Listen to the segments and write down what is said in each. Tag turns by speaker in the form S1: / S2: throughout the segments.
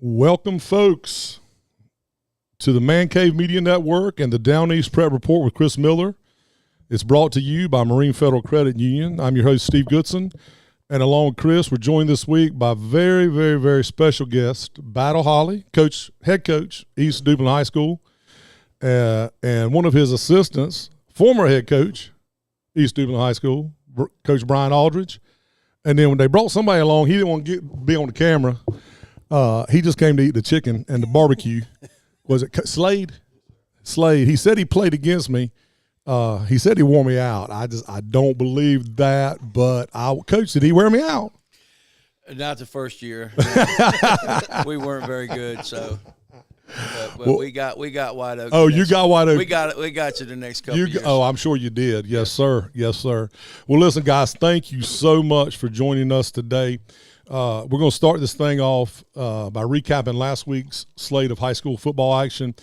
S1: Welcome, folks, to the Man Cave Media Network and the Down East Prep Report with Chris Miller. It's brought to you by Marine Federal Credit Union. I'm your host, Steve Goodson, and along with Chris, we're joined this week by very, very, very special guest, Battle Holley, head coach, East Duplin High School, and one of his assistants, former head coach, East Duplin High School, Coach Brian Aldridge. And then when they brought somebody along, he didn't want to be on the camera. He just came to eat the chicken and the barbecue. Was it Slade? Slade. He said he played against me. He said he wore me out. I don't believe that, but Coach, did he wear me out?
S2: Not the first year. We weren't very good, so. But
S1: well,
S2: we got wide open.
S1: Oh, you got wide open.
S2: We got you the next couple years.
S1: Oh, I'm sure you did. Yes, sir. Yes, sir. Well, listen, guys, thank you so much for joining us today. We're going to start this thing off by recapping last week's slate of high school football action.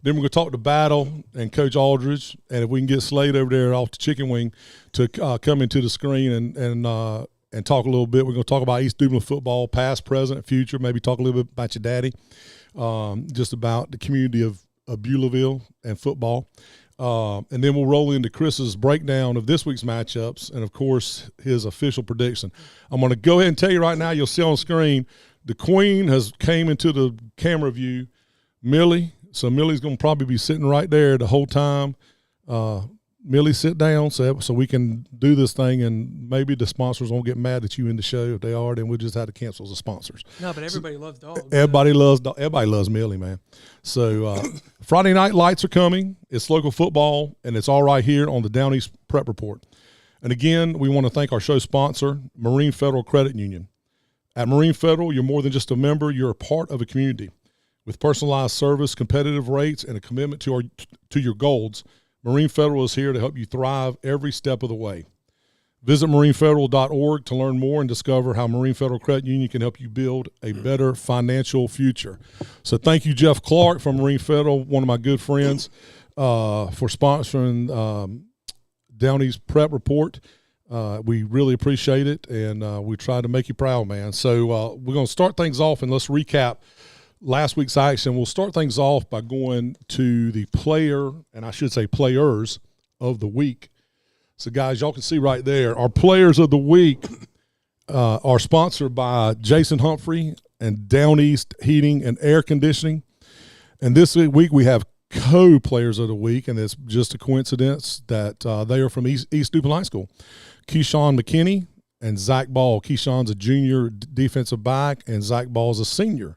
S1: Then we're going to talk to Battle and Coach Aldridge, and if we can get Slade over there off the chicken wing to come into the screen and talk a little bit. We're going to talk about East Duplin football, past, present, future, maybe talk a little bit about your daddy, just about the community of Beulahville and football. And then we'll roll into Chris's breakdown of this week's matchups and, of course, his official prediction. I'm going to go ahead and tell you right now, you'll see on the screen, the queen has came into the camera view, Millie. So Millie's going to probably be sitting right there the whole time. Millie, sit down so we can do this thing, and maybe the sponsors won't get mad at you in the show. If they are, then we'll just have to cancel the sponsors.
S3: No, but everybody loves dogs.
S1: Everybody loves Millie, man. So Friday night lights are coming. It's local football, and it's all right here on the Down East Prep Report. And again, we want to thank our show sponsor, Marine Federal Credit Union. At Marine Federal, you're more than just a member. You're a part of a community. With personalized service, competitive rates, and a commitment to your goals, Marine Federal is here to help you thrive every step of the way. Visit marinefederal.org to learn more and discover how Marine Federal Credit Union can help you build a better financial future. So thank you, Jeff Clark from Marine Federal, one of my good friends, for sponsoring Down East Prep Report. We really appreciate it, and we try to make you proud, man. So we're going to start things off, and let's recap last week's action. We'll start things off by going to the player, and I should say players of the week. So, guys, y'all can see right there, our players of the week are sponsored by Jason Humphrey and Down East Heating and Air Conditioning. And this week we have co-players of the week, and it's just a coincidence that they are from East Duplin High School. Keyshawn McKinney and Zach Ball. Keyshawn's a junior defensive back, and Zach Ball's a senior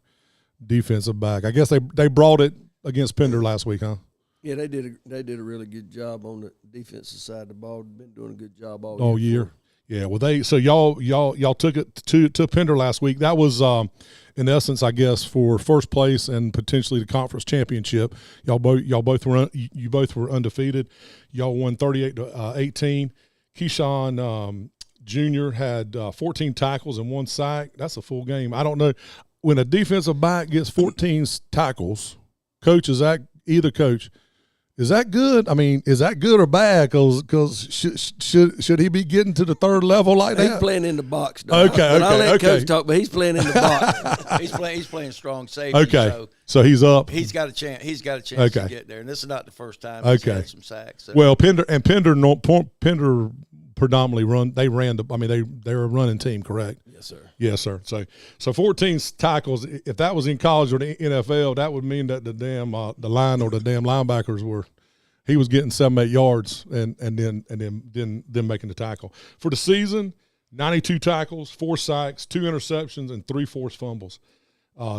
S1: defensive back. I guess they brought it against Pender last week, huh?
S4: Yeah, they did a really good job on the defensive side of the ball. Been doing a good job all year.
S1: Yeah, well, y'all took it to Pender last week. That was in essence, I guess, for first place and potentially the conference championship. You both were undefeated. Y'all won 38-18. Keyshawn Jr. had 14 tackles and 1 sack. That's a full game. I don't know. When a defensive back gets 14 tackles, coach, is that good? I mean, is that good or bad? Because should he be getting to the third level like that?
S4: He's playing in the box. Dog.
S1: Okay.
S4: I'll let Coach talk, but he's playing in the box.
S2: He's playing strong safety.
S1: Okay. So he's up.
S2: He's got a chance. To get there, and this is not the first time he's had some sacks. So.
S1: Well, Pender predominantly they were a running team, correct? Yes, sir. So 14 tackles. If that was in college or the NFL, that would mean that the damn the line or the damn linebackers he was getting 7-8 yards and then making the tackle. For the season, 92 tackles, 4 sacks, 2 interceptions, and 3 forced fumbles.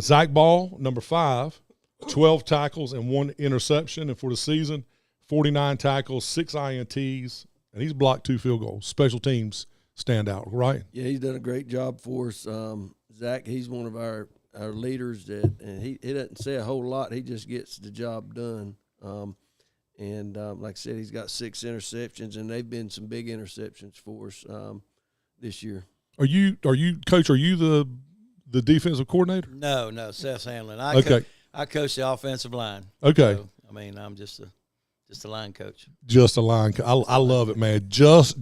S1: Zach Ball, number 5, 12 tackles and 1 interception, and for the season, 49 tackles, 6 INTs. And he's blocked 2 field goals. Special teams stand out, right?
S4: Yeah, he's done a great job for us. Zach, he's one of our leaders and he doesn't say a whole lot. He just gets the job done. Like I said, he's got 6 interceptions, and they've been some big interceptions for us this year. Are you
S1: Coach? Are you the defensive coordinator?
S2: No, Seth Hanlon. I coach the offensive line.
S1: Okay.
S2: So, I'm just a line coach.
S1: Just a line coach. I love it, man. Just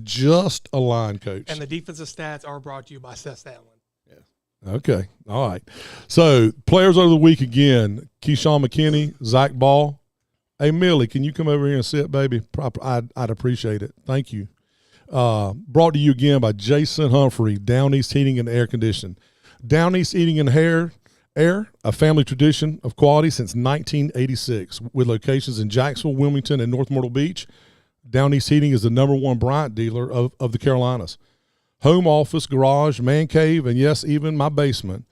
S1: a line coach.
S3: And the defensive stats are brought to you by Seth Hanlon.
S2: Yeah.
S1: Okay. All right. So, players of the week again, Keyshawn McKinney, Zach Ball. Hey, Millie, can you come over here and sit, baby? I'd appreciate it. Thank you. Brought to you again by Jason Humphrey, Down East Heating and Air Conditioning. Down East Heating and Air, a family tradition of quality since 1986, with locations in Jacksonville, Wilmington, and North Myrtle Beach. Down East Heating is the #1 Bryant dealer of the Carolinas. Home office, garage, man cave, and yes, even my basement.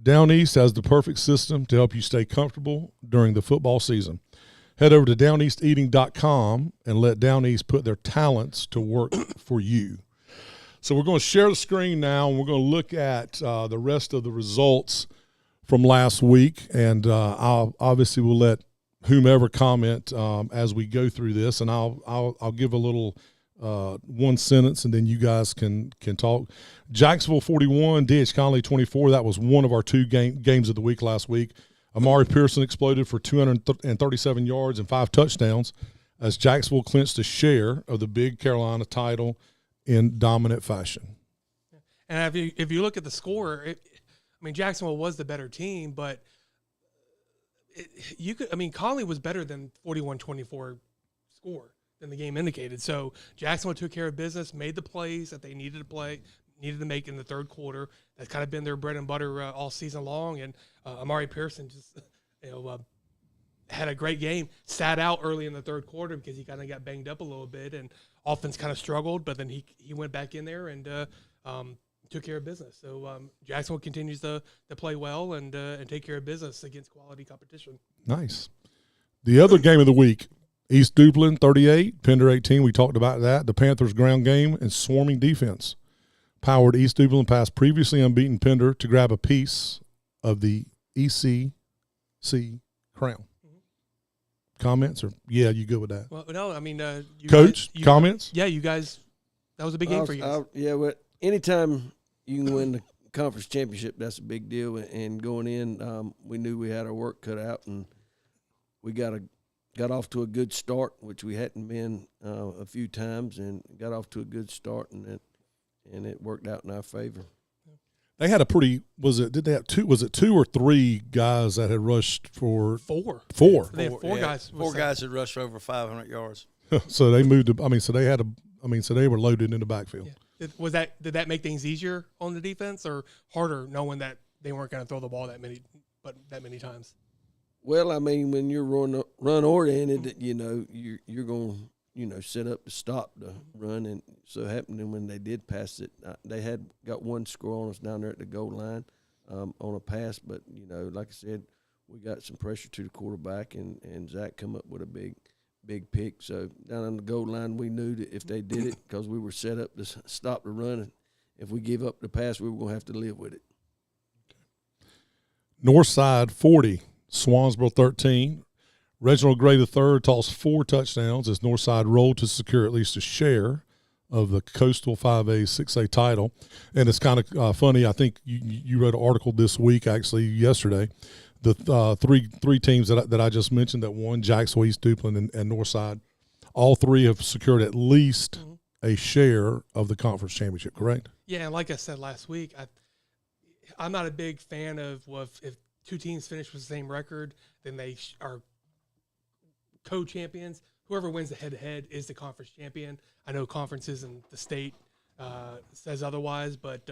S1: Down East has the perfect system to help you stay comfortable during the football season. Head over to downeasteating.com and let Down East put their talents to work for you. So we're going to share the screen now, and we're going to look at the rest of the results from last week. And I'll obviously will let whomever comment as we go through this, and I'll give a little one sentence, and then you guys can talk. Jacksonville 41, DH Conley 24. That was one of our two games of the week last week. Amari Pearson exploded for 237 yards and 5 touchdowns as Jacksonville clinched a share of the Big Carolina title in dominant fashion.
S3: And if you look at the score, Jacksonville was the better team, but Conley was better than 41-24 score than the game indicated. So Jacksonville took care of business, made the plays that they needed to make in the third quarter. That's kind of been their bread and butter all season long. And Amari Pearson just had a great game. Sat out early in the third quarter because he kind of got banged up a little bit, and offense kind of struggled. But then he went back in there and took care of business. So Jacksonville continues to play well and take care of business against quality competition.
S1: Nice. The other game of the week, East Duplin 38, Pender 18. We talked about that. The Panthers' ground game and swarming defense powered East Duplin past previously unbeaten Pender to grab a piece of the ECC crown. Mm-hmm. Comments? Or yeah, you good with that?
S3: Well, no,
S1: Coach, comments?
S3: Yeah, you guys, that was a big game for you guys.
S4: Well, anytime you can win the conference championship, that's a big deal. And going in, we knew we had our work cut out, and we got off to a good start, which we hadn't been a few times, and got off to a good start, and it worked out in our favor.
S1: They had a pretty – was it 2 or 3 guys that had rushed for –
S3: Four. They had four guys.
S2: Four guys that rushed for over 500 yards.
S1: So they moved – so they were loaded in the backfield.
S3: Yeah. Did that make things easier on the defense or harder knowing that they weren't going to throw the ball that many times?
S4: Well, when you're run oriented, you're going to set up to stop the run, and so happened when they did pass it, they had got one score on us down there at the goal line on a pass, but like I said, we got some pressure to the quarterback, and Zach come up with a big pick. So down on the goal line, we knew that if they did it, because we were set up to stop the run, and if we give up the pass, we were going to have to live with it.
S1: Northside 40, Swansboro 13. Reginald Gray III tossed 4 touchdowns as Northside rolled to secure at least a share of the Coastal 5A 6A title. And it's kind of funny. I think you wrote an article this week, actually yesterday. The three teams that I just mentioned that won, Jacksonville, East Duplin, and Northside, all 3 have secured at least a share of the conference championship, correct?
S3: Yeah, and like I said last week, I'm not a big fan of if 2 teams finish with the same record, then they are co-champions. Whoever wins the head-to-head is the conference champion. I know conferences and the state says otherwise, but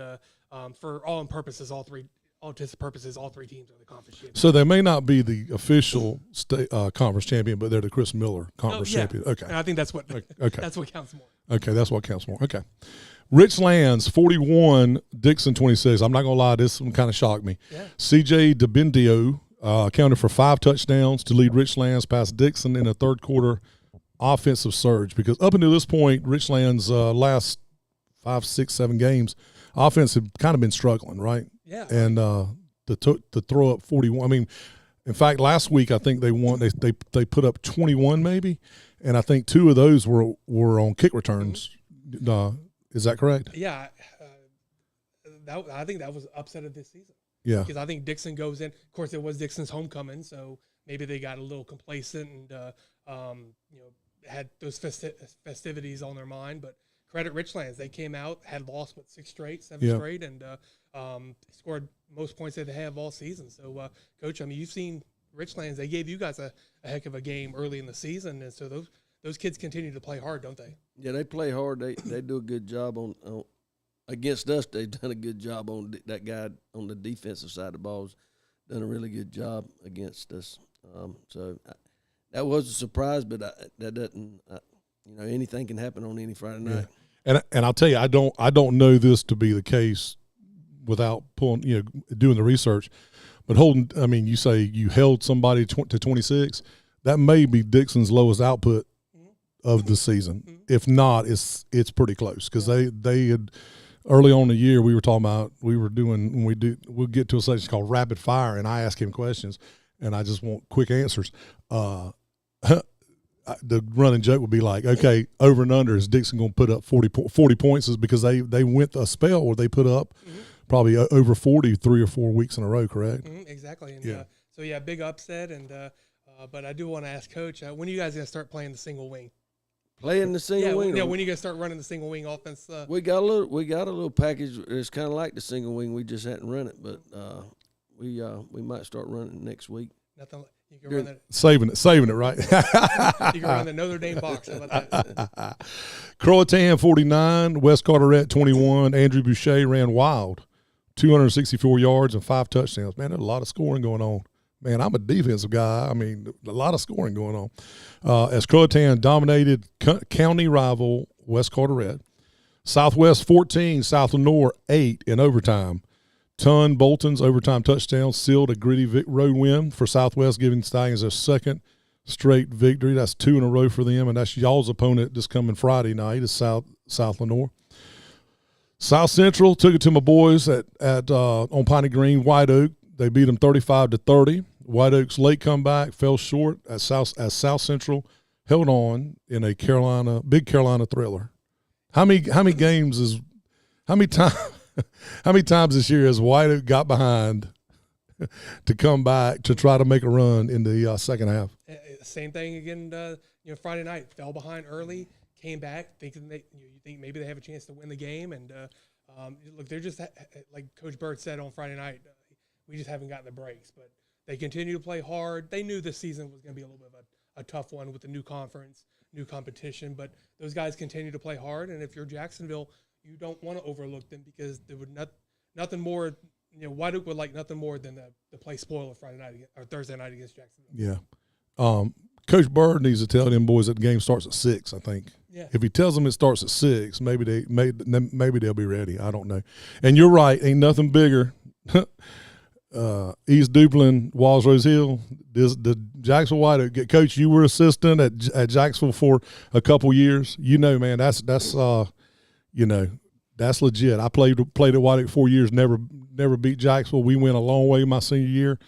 S3: for all intents and purposes, all 3 teams are the conference champions.
S1: So they may not be the official state conference champion, but they're the Chris Miller conference champion. Okay,
S3: and I think that's what that's what counts more.
S1: Okay, that's what counts more. Okay. Richlands 41, Dixon 26. I'm not gonna lie, this one kind of shocked me. Yeah. CJ DiBendio accounted for 5 touchdowns to lead Richlands past Dixon in a third quarter offensive surge, because up until this point, Richlands' last 5, 6, 7 games, offense had kind of been struggling, right?
S3: Yeah.
S1: And to throw up 41, in fact, last week I think they won. They put up 21 maybe, and I think 2 of those were on kick returns. Is that correct?
S3: Yeah. I think that was upset of this season.
S1: Yeah.
S3: Because I think Dixon goes in. Of course, it was Dixon's homecoming, so maybe they got a little complacent and had those festivities on their mind. But credit Richlands, they came out, had lost 7 straight, and Scored most points that they have all season. So, Coach, I mean, you've seen Richlands. They gave you guys a heck of a game early in the season, and so those kids continue to play hard, don't they?
S4: Yeah, they play hard. They do a good job on against us. They've done a good job on that guy on the defensive side of the ball. Done a really good job against us. That was a surprise, but that doesn't. Anything can happen on any Friday night.
S1: Yeah. And I'll tell you, I don't know this to be the case without doing the research. But Holden, I mean, you say you held somebody to 26. That may be Dixon's lowest output of the season. If not, it's pretty close because they had early on in the year we'll get to a section called rapid fire, and I ask him questions, and I just want quick answers. The running joke would be like, okay, over and under, is Dixon going to put up 40 points? Is because they went a spell where they put up probably over 40 3 or 4 weeks in a row, correct?
S3: Exactly. And big upset. And but I do want to ask Coach, when are you guys going to start playing the single wing?
S4: Playing the single wing?
S3: Yeah, when are you going to start running the single wing offense?
S4: We got a little package. It's kind of like the single wing. We just hadn't run it, but we might start running it next week.
S3: Nothing. You can run that.
S1: Saving it, right?
S3: You can run the Notre Dame box. How about that?
S1: Croatan 49, West Carteret 21. Andrew Boucher ran wild, 264 yards and 5 touchdowns. Man, there's a lot of scoring going on. Man, I'm a defensive guy. I mean, a lot of scoring going on. As Croatan dominated county rival West Carteret. Southwest 14, South Lenore 8 in overtime. Ton Bolton's overtime touchdown sealed a gritty road win for Southwest, giving Stallions their second straight victory. That's 2 in a row for them, and that's y'all's opponent this coming Friday night is South Lenore. South Central took it to my boys at on Piney Green, White Oak. They beat them 35-30. White Oak's late comeback fell short as South Central held on in a big Carolina thriller. How many times this year has White Oak got behind to come back to try to make a run in the second half?
S3: Same thing again. Friday night fell behind early, came back thinking you think maybe they have a chance to win the game, and look, they're just like Coach Bird said on Friday night. We just haven't gotten the breaks, but they continue to play hard. They knew this season was going to be a little bit of a tough one with the new conference, new competition, but those guys continue to play hard. And if you're Jacksonville, you don't want to overlook them because there would nothing more. White Oak would like nothing more than to play spoiler Friday night or Thursday night against Jacksonville.
S1: Yeah, Coach Bird needs to tell them boys that the game starts at 6. I think. Yeah. If he tells them it starts at 6, maybe they'll be ready. I don't know. And you're right. Ain't nothing bigger. East Duplin, Walls Rose Hill. The Jacksonville White Oak. Coach, you were assistant at Jacksonville for a couple years. Man, that's legit. I played at White Oak 4 years. Never beat Jacksonville. We went a long way my senior year.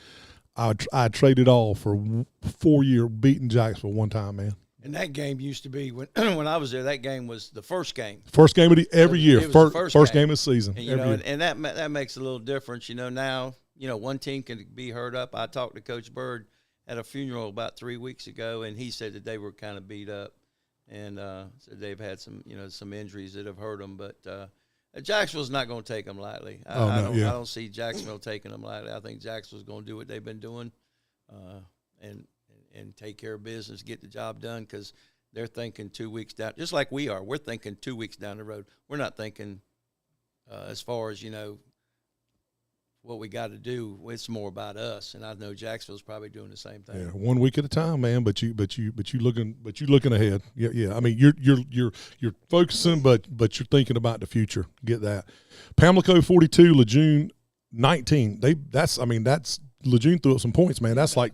S1: I traded all for 4 year beating Jacksonville one time, man.
S2: And that game used to be when I was there. That game was the first game.
S1: First game of every year. First game of the season.
S2: And, and that makes a little difference. Now one team can be hurt up. I talked to Coach Bird at a funeral about 3 weeks ago, and he said that they were kind of beat up, and said they've had some injuries that have hurt them. But Jacksonville's not going to take them lightly. I don't see Jacksonville taking them lightly. I think Jacksonville's going to do what they've been doing, and take care of business, get the job done, because they're thinking 2 weeks down, just like we are. We're thinking 2 weeks down the road. We're not thinking as far as what we got to do. It's more about us, and I know Jacksonville's probably doing the same thing.
S1: Yeah, 1 week at a time, man. But you looking ahead. Yeah. I mean, you're focusing, but you're thinking about the future. Get that. Pamlico 42, Lejeune 19. That's Lejeune threw up some points, man. That's like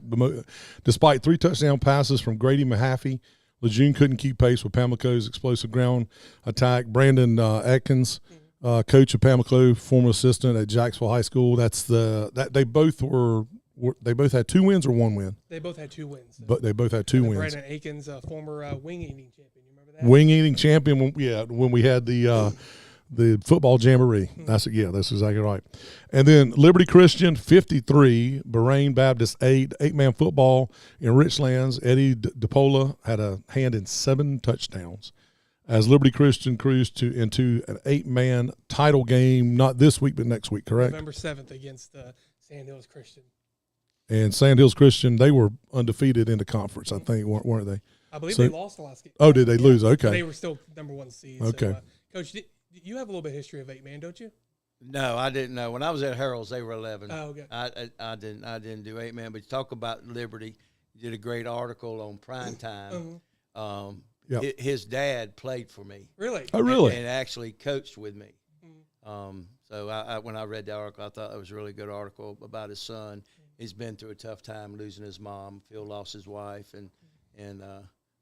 S1: despite 3 touchdown passes from Grady Mahaffey, Lejeune couldn't keep pace with Pamlico's explosive ground attack. Brandon Atkins, coach of Pamlico, former assistant at Jacksonville High School. They both had 2 wins or 1 win.
S3: They both had 2 wins.
S1: But they both had 2 wins.
S3: Brandon Atkins, former wing eating champion. You remember that?
S1: Wing eating champion. When we had the football jamboree. That's exactly right. And then Liberty Christian 53, Bahrain Baptist 8, 8-man football in Richlands. Eddie DePola had a hand in 7 touchdowns. as Liberty Christian cruised into an 8-man title game, not this week but next week, correct?
S3: November 7th against Sand Hills Christian.
S1: And Sand Hills Christian, they were undefeated in the conference, I think, weren't they?
S3: I believe they lost the last game.
S1: Oh, did they lose? Okay.
S3: They were still number 1 seed.
S1: Okay.
S3: So, Coach, you have a little bit of history of 8-man, don't you?
S2: No, I didn't know. When I was at Harold's, they were 11.
S3: Oh, okay.
S2: I didn't do 8-man, but you talk about Liberty. You did a great article on prime time.
S1: Yep.
S2: His dad played for me.
S3: Really?
S1: Oh, really?
S2: And actually coached with me. So when I read the article, I thought it was a really good article about his son. He's been through a tough time losing his mom. Phil lost his wife,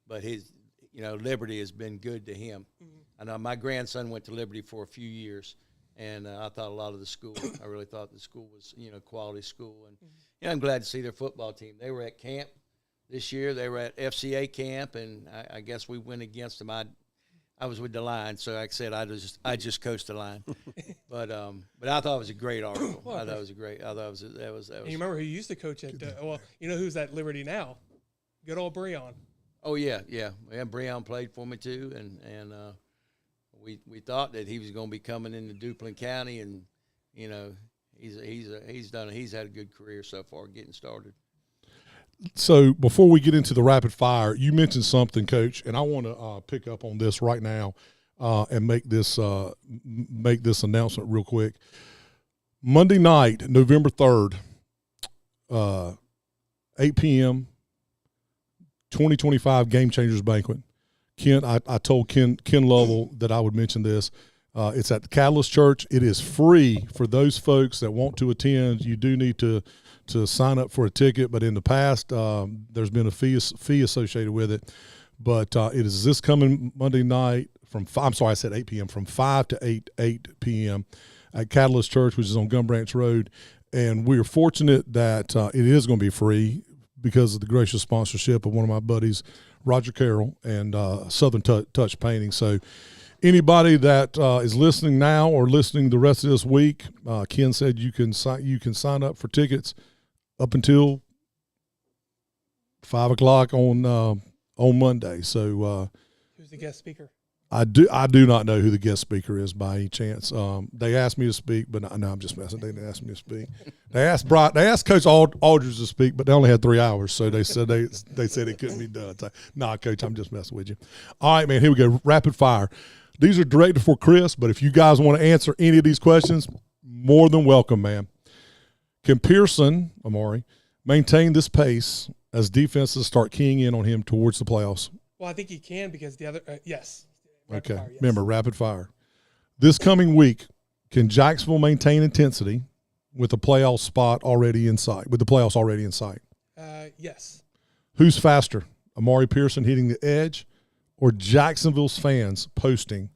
S2: but his, Liberty has been good to him. I know my grandson went to Liberty for a few years, and I thought a lot of the school. I really thought the school was, quality school, and I'm glad to see their football team. They were at camp this year. They were at FCA camp, and I guess we went against them. I was with the line, so like I said, I just coached the line. But I thought it was a great article. I thought it was a great. I thought that was. And
S3: you remember who used to coach at? Who's at Liberty now? Good old Breon.
S2: Oh yeah. Breon played for me too, and we thought that he was going to be coming into Duplin County, and he's had a good career so far getting started.
S1: So before we get into the rapid fire, you mentioned something, Coach, and I want to pick up on this right now and make this announcement real quick. Monday night, November 3rd, 8 p.m., 2025 Game Changers Banquet. Ken, I told Ken Lovell that I would mention this. It's at the Catalyst Church. It is free for those folks that want to attend. You do need to sign up for a ticket, but in the past, there's been a fee associated with it. But it is this coming Monday night from 8 p.m., from 5 to 8 p.m. at Catalyst Church, which is on Gun Branch Road. And we are fortunate that it is going to be free because of the gracious sponsorship of one of my buddies, Roger Carroll, and Southern Touch Painting. So anybody that is listening now or listening the rest of this week, Ken said you can sign up for tickets up until 5 o'clock on Monday. So
S3: who's the guest speaker?
S1: I do not know who the guest speaker is by any chance. They asked me to speak, but no, I'm just messing. They didn't ask me to speak. They asked Coach Aldridge to speak, but they only had 3 hours, so they said they said it couldn't be done. So, nah, Coach, I'm just messing with you. All right, man, here we go. Rapid fire. These are directed for Chris, but if you guys want to answer any of these questions, more than welcome, man. Can Pearson, Amari, maintain this pace as defenses start keying in on him towards the playoffs?
S3: Well, I think he can because the other yes.
S1: Okay.
S3: Fire, yes.
S1: Remember, rapid fire. This coming week, can Jacksonville maintain intensity with the playoff spot already in sight? With the playoffs already in sight?
S3: Yes.
S1: Who's faster, Amari Pearson hitting the edge, or Jacksonville's fans posting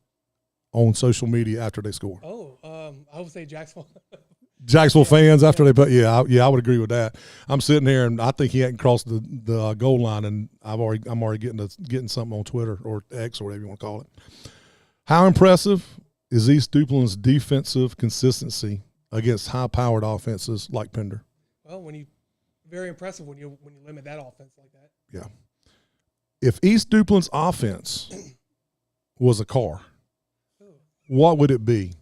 S1: on social media after they score?
S3: I would say Jacksonville.
S1: Jacksonville fans after they put, I would agree with that. I'm sitting here and I think he hadn't crossed the goal line, and I'm already getting something on Twitter or X or whatever you want to call it. How impressive is East Duplin's defensive consistency against high-powered offenses like Pender?
S3: Well, very impressive when you limit that offense like that.
S1: Yeah. If East Duplin's offense was a car, what would it be?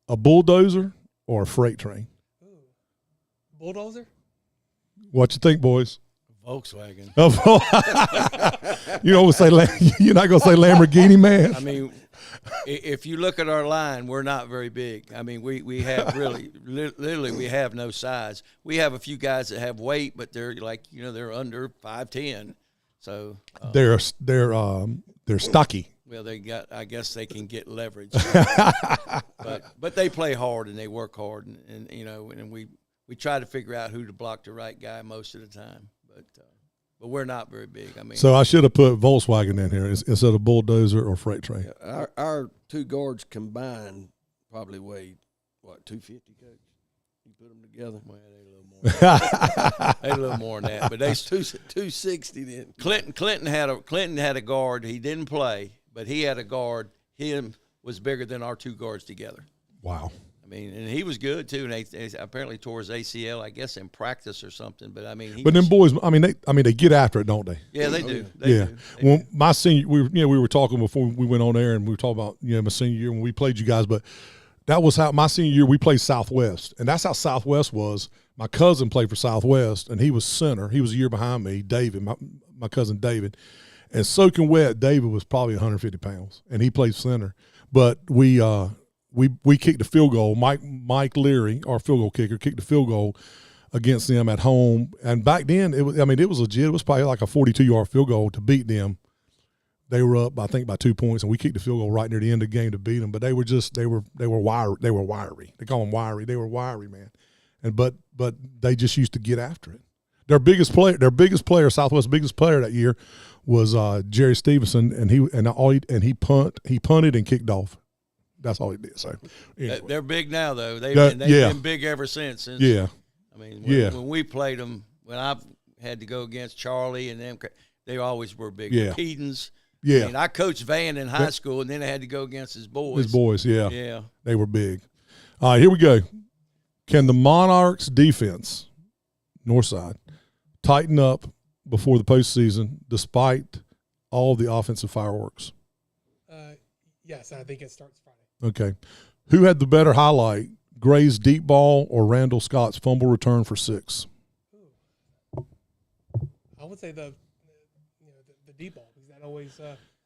S1: A bulldozer or a freight train?
S3: Ooh. Bulldozer?
S1: What you think, boys?
S2: Volkswagen.
S1: You're not gonna say Lamborghini, man.
S2: I mean, if you look at our line, we're not very big. I mean, we have literally we have no size. We have a few guys that have weight, but they're they're under 5'10". So
S1: they're stocky.
S2: Well, I guess they can get leverage, but they play hard and they work hard, and we try to figure out who to block the right guy most of the time, but we're not very big. I mean,
S1: so I should have put Volkswagen in here instead of bulldozer or freight train.
S4: Our two guards combined probably weighed 250, Coach? You put them together.
S2: Well, they a little more. They a little more than that, but they
S4: 260 then.
S2: Clinton had a guard. He didn't play. But he had a guard. Him was bigger than our two guards together.
S1: Wow.
S2: I mean, and he was good too. And they apparently tore his ACL, I guess, in practice or something. But I mean,
S1: them boys, they get after it, don't they?
S2: Yeah, they do.
S1: Yeah.
S2: They do.
S1: My senior, we were talking before we went on air, and we were talking about my senior year when we played you guys. But that was how my senior year we played Southwest, and that's how Southwest was. My cousin played for Southwest, and he was center. He was a year behind me, David, my cousin David. And soaking wet, David was probably 150 pounds, and he played center. But we kicked the field goal. Mike Leary, our field goal kicker, kicked the field goal against them at home. And back then, it was legit. It was probably like a 42-yard field goal to beat them. They were up, I think, by 2 points, and we kicked the field goal right near the end of the game to beat them. But they were wiry. They were wiry. They call them wiry. They were wiry, man. And but they just used to get after it. Their biggest player, Southwest's biggest player that year was Jerry Stevenson, and he punted and kicked off. That's all he did. So anyway.
S2: They're big now, though. They've been big ever since.
S1: Yeah.
S2: I mean, when we played them, when I had to go against Charlie and them, they always were big.
S1: Yeah.
S2: The Pedons.
S1: Yeah.
S2: I mean, I coached Van in high school, and then I had to go against his boys.
S1: Yeah. They were big. All right, here we go. Can the Monarchs defense, Northside, tighten up before the postseason despite all the offensive fireworks?
S3: Yes, I think it starts Friday.
S1: Okay. Who had the better highlight, Gray's deep ball or Randall Scott's fumble return for 6?
S3: I would say the deep ball, because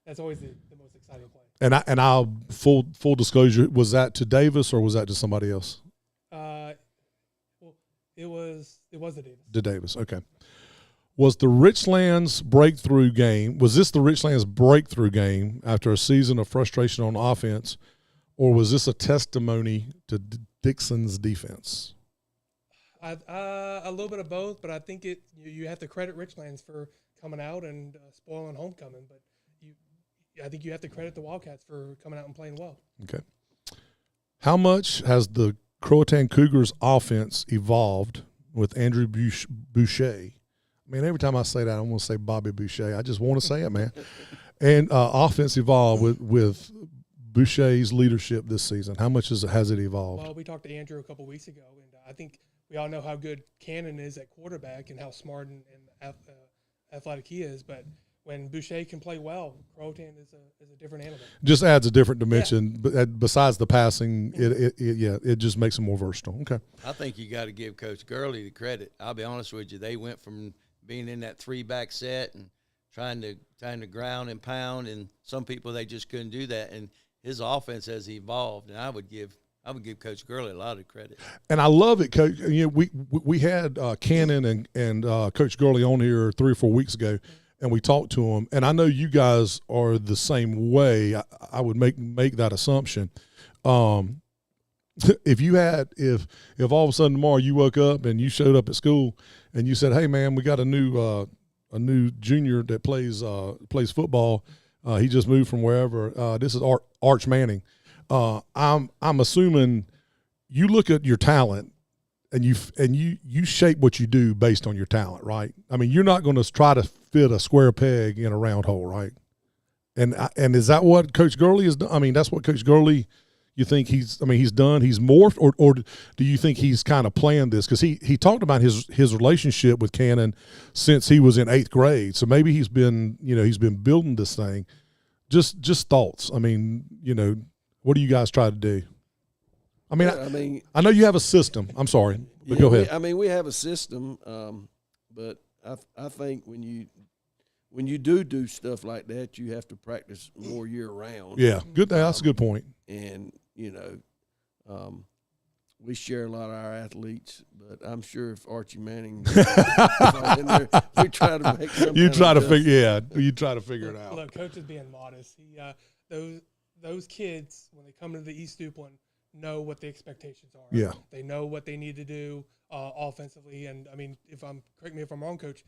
S3: that's always the most exciting play.
S1: And I'll full disclosure, was that to Davis or was that to somebody else?
S3: It was the Davis.
S1: To Davis, okay. Was this the Richlands breakthrough game after a season of frustration on offense, or was this a testimony to Dixon's defense?
S3: A little bit of both, but I think you have to credit Richlands for coming out and spoiling homecoming. But I think you have to credit the Wildcats for coming out and playing well.
S1: Okay. How much has the Croatan Cougars offense evolved with Andrew Boucher? I mean, every time I say that, I want to say Bobby Boucher. I just want to say it, man. And offense evolved with Boucher's leadership this season. How much has it evolved?
S3: Well, we talked to Andrew a couple weeks ago, and I think we all know how good Cannon is at quarterback and how smart and athletic he is. But when Boucher can play well, Croatan is a different animal.
S1: Just adds a different dimension. Yeah. Besides the passing, it just makes him more versatile. Okay.
S2: I think you got to give Coach Gurley the credit. I'll be honest with you. They went from being in that 3-back set and trying to ground and pound, and some people they just couldn't do that. And his offense has evolved, and I would give Coach Gurley a lot of credit. And
S1: I love it, Coach. We had Cannon and Coach Gurley on here 3 or 4 weeks ago, and we talked to him. And I know you guys are the same way. I would make that assumption. If all of a sudden tomorrow you woke up and you showed up at school and you said, "Hey man, we got a new junior that plays football. He just moved from wherever. This is Arch Manning." I'm assuming you look at your talent and you shape what you do based on your talent, right? I mean, you're not going to try to fit a square peg in a round hole, right? And is that what Coach Gurley has done? I mean, that's what Coach Gurley. You think he's done, he's morphed, or do you think he's kind of planned this? Because he talked about his relationship with Cannon since he was in 8th grade. So maybe he's been building this thing. Just thoughts. I mean, what do you guys try to do? I mean, I know you have a system. I'm sorry, but go ahead.
S4: We have a system, but I think when you do stuff like that, you have to practice more year round.
S1: Yeah, good. That's a good point.
S4: And we share a lot of our athletes, but I'm sure if Archie Manning was in there, we try to make something.
S1: You try to figure it out.
S3: Look, Coach is being modest. Those kids, when they come to the East Duplin, know what the expectations are.
S1: Yeah,
S3: they know what they need to do offensively. And I mean, correct me if I'm wrong, Coach.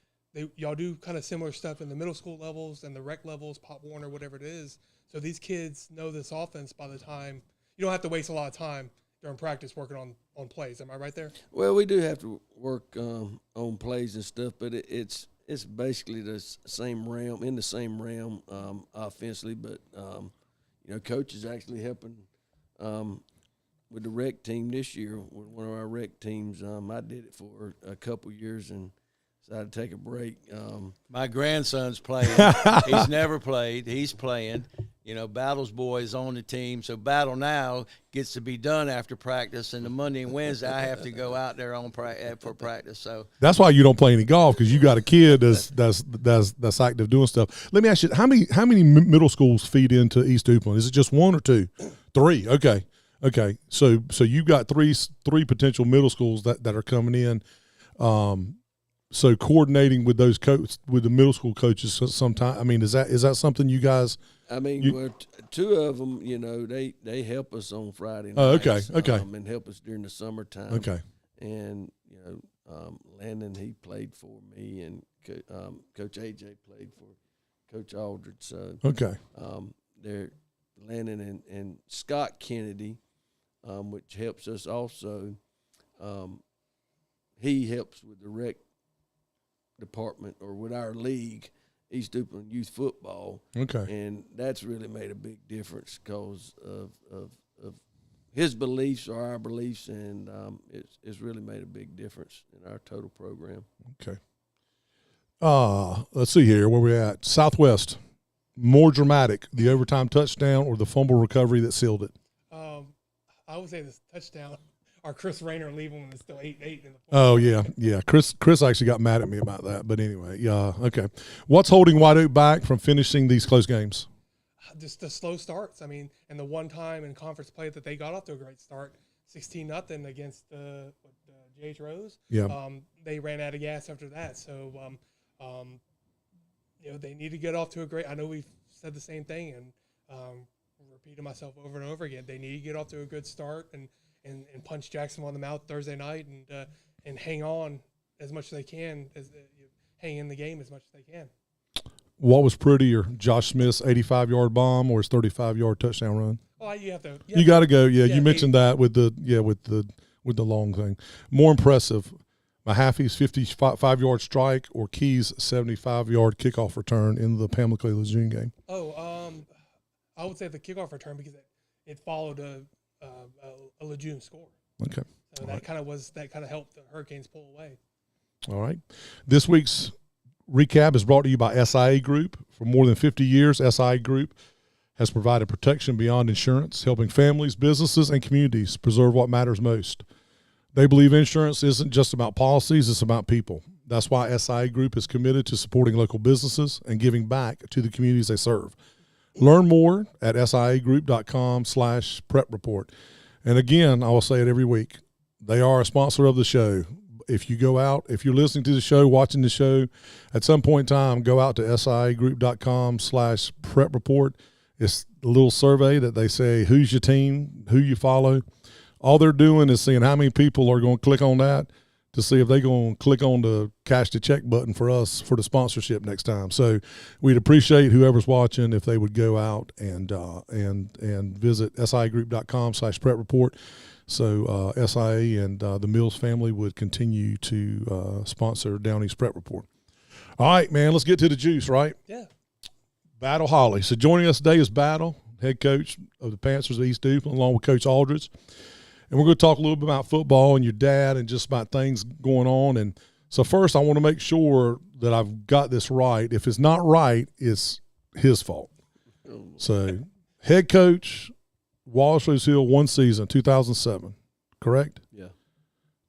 S3: Y'all do kind of similar stuff in the middle school levels and the rec levels, Pop Warner, whatever it is. So these kids know this offense by the time you don't have to waste a lot of time during practice working on plays. Am I right there?
S4: Well, we do have to work on plays and stuff, but it's basically the same realm, offensively. But Coach is actually helping with the rec team this year, with one of our rec teams. I did it for a couple years and decided to take a break.
S2: My grandson's playing. He's never played. He's playing. You know, Battle's boy is on the team. So Battle now gets to be done after practice. And the Monday and Wednesday, I have to go out there for practice. So
S1: that's why you don't play any golf, because you got a kid that's active doing stuff. Let me ask you, how many middle schools feed into East Duplin? Is it just one or two? 3. Okay. So you've got three potential middle schools that are coming in. So coordinating with those with the middle school coaches sometime. I mean, is that something you guys?
S4: I mean, well, 2 of them, you know, they help us on Friday nights.
S1: Oh, okay.
S4: And help us during the summertime.
S1: Okay.
S4: And you know, Landon, he played for me, and Coach AJ played for Coach Aldridge. So
S1: okay.
S4: They're Landon and Scott Kennedy, which helps us also. He helps with the rec department or with our league, East Duplin Youth Football.
S1: Okay.
S4: And that's really made a big difference because of his beliefs or our beliefs, and it's really made a big difference in our total program.
S1: Okay. Let's see here where we're at. Southwest, more dramatic, the overtime touchdown or the fumble recovery that sealed it?
S3: I would say this touchdown. Or Chris Rayner leaving when it's still 8-8 in the fourth.
S1: Oh yeah. Chris actually got mad at me about that, but anyway, yeah. Okay. What's holding White Oak back from finishing these close games?
S3: Just the slow starts. I mean, and the one time in conference play that they got off to a great start, 16-0 against J.H. Rose.
S1: Yeah.
S3: They ran out of gas after that. So, you know, they need to get off to a great. I know we've said the same thing and repeated myself over and over again. They need to get off to a good start and punch Jacksonville in the mouth Thursday night and hang on as much as they can, hang in the game as much as they can.
S1: What was prettier, Josh Smith's 85-yard bomb or his 35-yard touchdown run?
S3: Well, you have to.
S1: You got to go. Yeah, you mentioned that with the long thing. More impressive, Mahaffey's 55-yard strike or Key's 75-yard kickoff return in the Pamela Lejeune game?
S3: I would say the kickoff return because it followed a Lejeune score.
S1: Okay.
S3: So that kind of helped the Hurricanes pull away.
S1: All right. This week's recap is brought to you by SIA Group. For more than 50 years, SIA Group has provided protection beyond insurance, helping families, businesses, and communities preserve what matters most. They believe insurance isn't just about policies, it's about people. That's why SIA Group is committed to supporting local businesses and giving back to the communities they serve. Learn more at siagroup.com/prep report. And again, I will say it every week, they are a sponsor of the show. If you go out, if you're listening to the show, watching the show, at some point in time, go out to siagroup.com/prep report. It's a little survey that they say, who's your team, who you follow. All they're doing is seeing how many people are going to click on that to see if they're going to click on the cash the check button for us for the sponsorship next time. So we'd appreciate whoever's watching if they would go out and visit siagroup.com/prep report. So SIA and the Mills family would continue to sponsor Down East Prep Report. All right, man, let's get to the juice, right?
S3: Yeah.
S1: Battle Holley. So joining us today is Battle, head coach of the Panthers of East Duplin, along with Coach Aldridge. And we're going to talk a little bit about football and your dad and just about things going on. And so first I want to make sure that I've got this right. If it's not right, it's his fault. So head coach, Wallace Rose Hill, one season, 2007, correct?
S4: Yeah.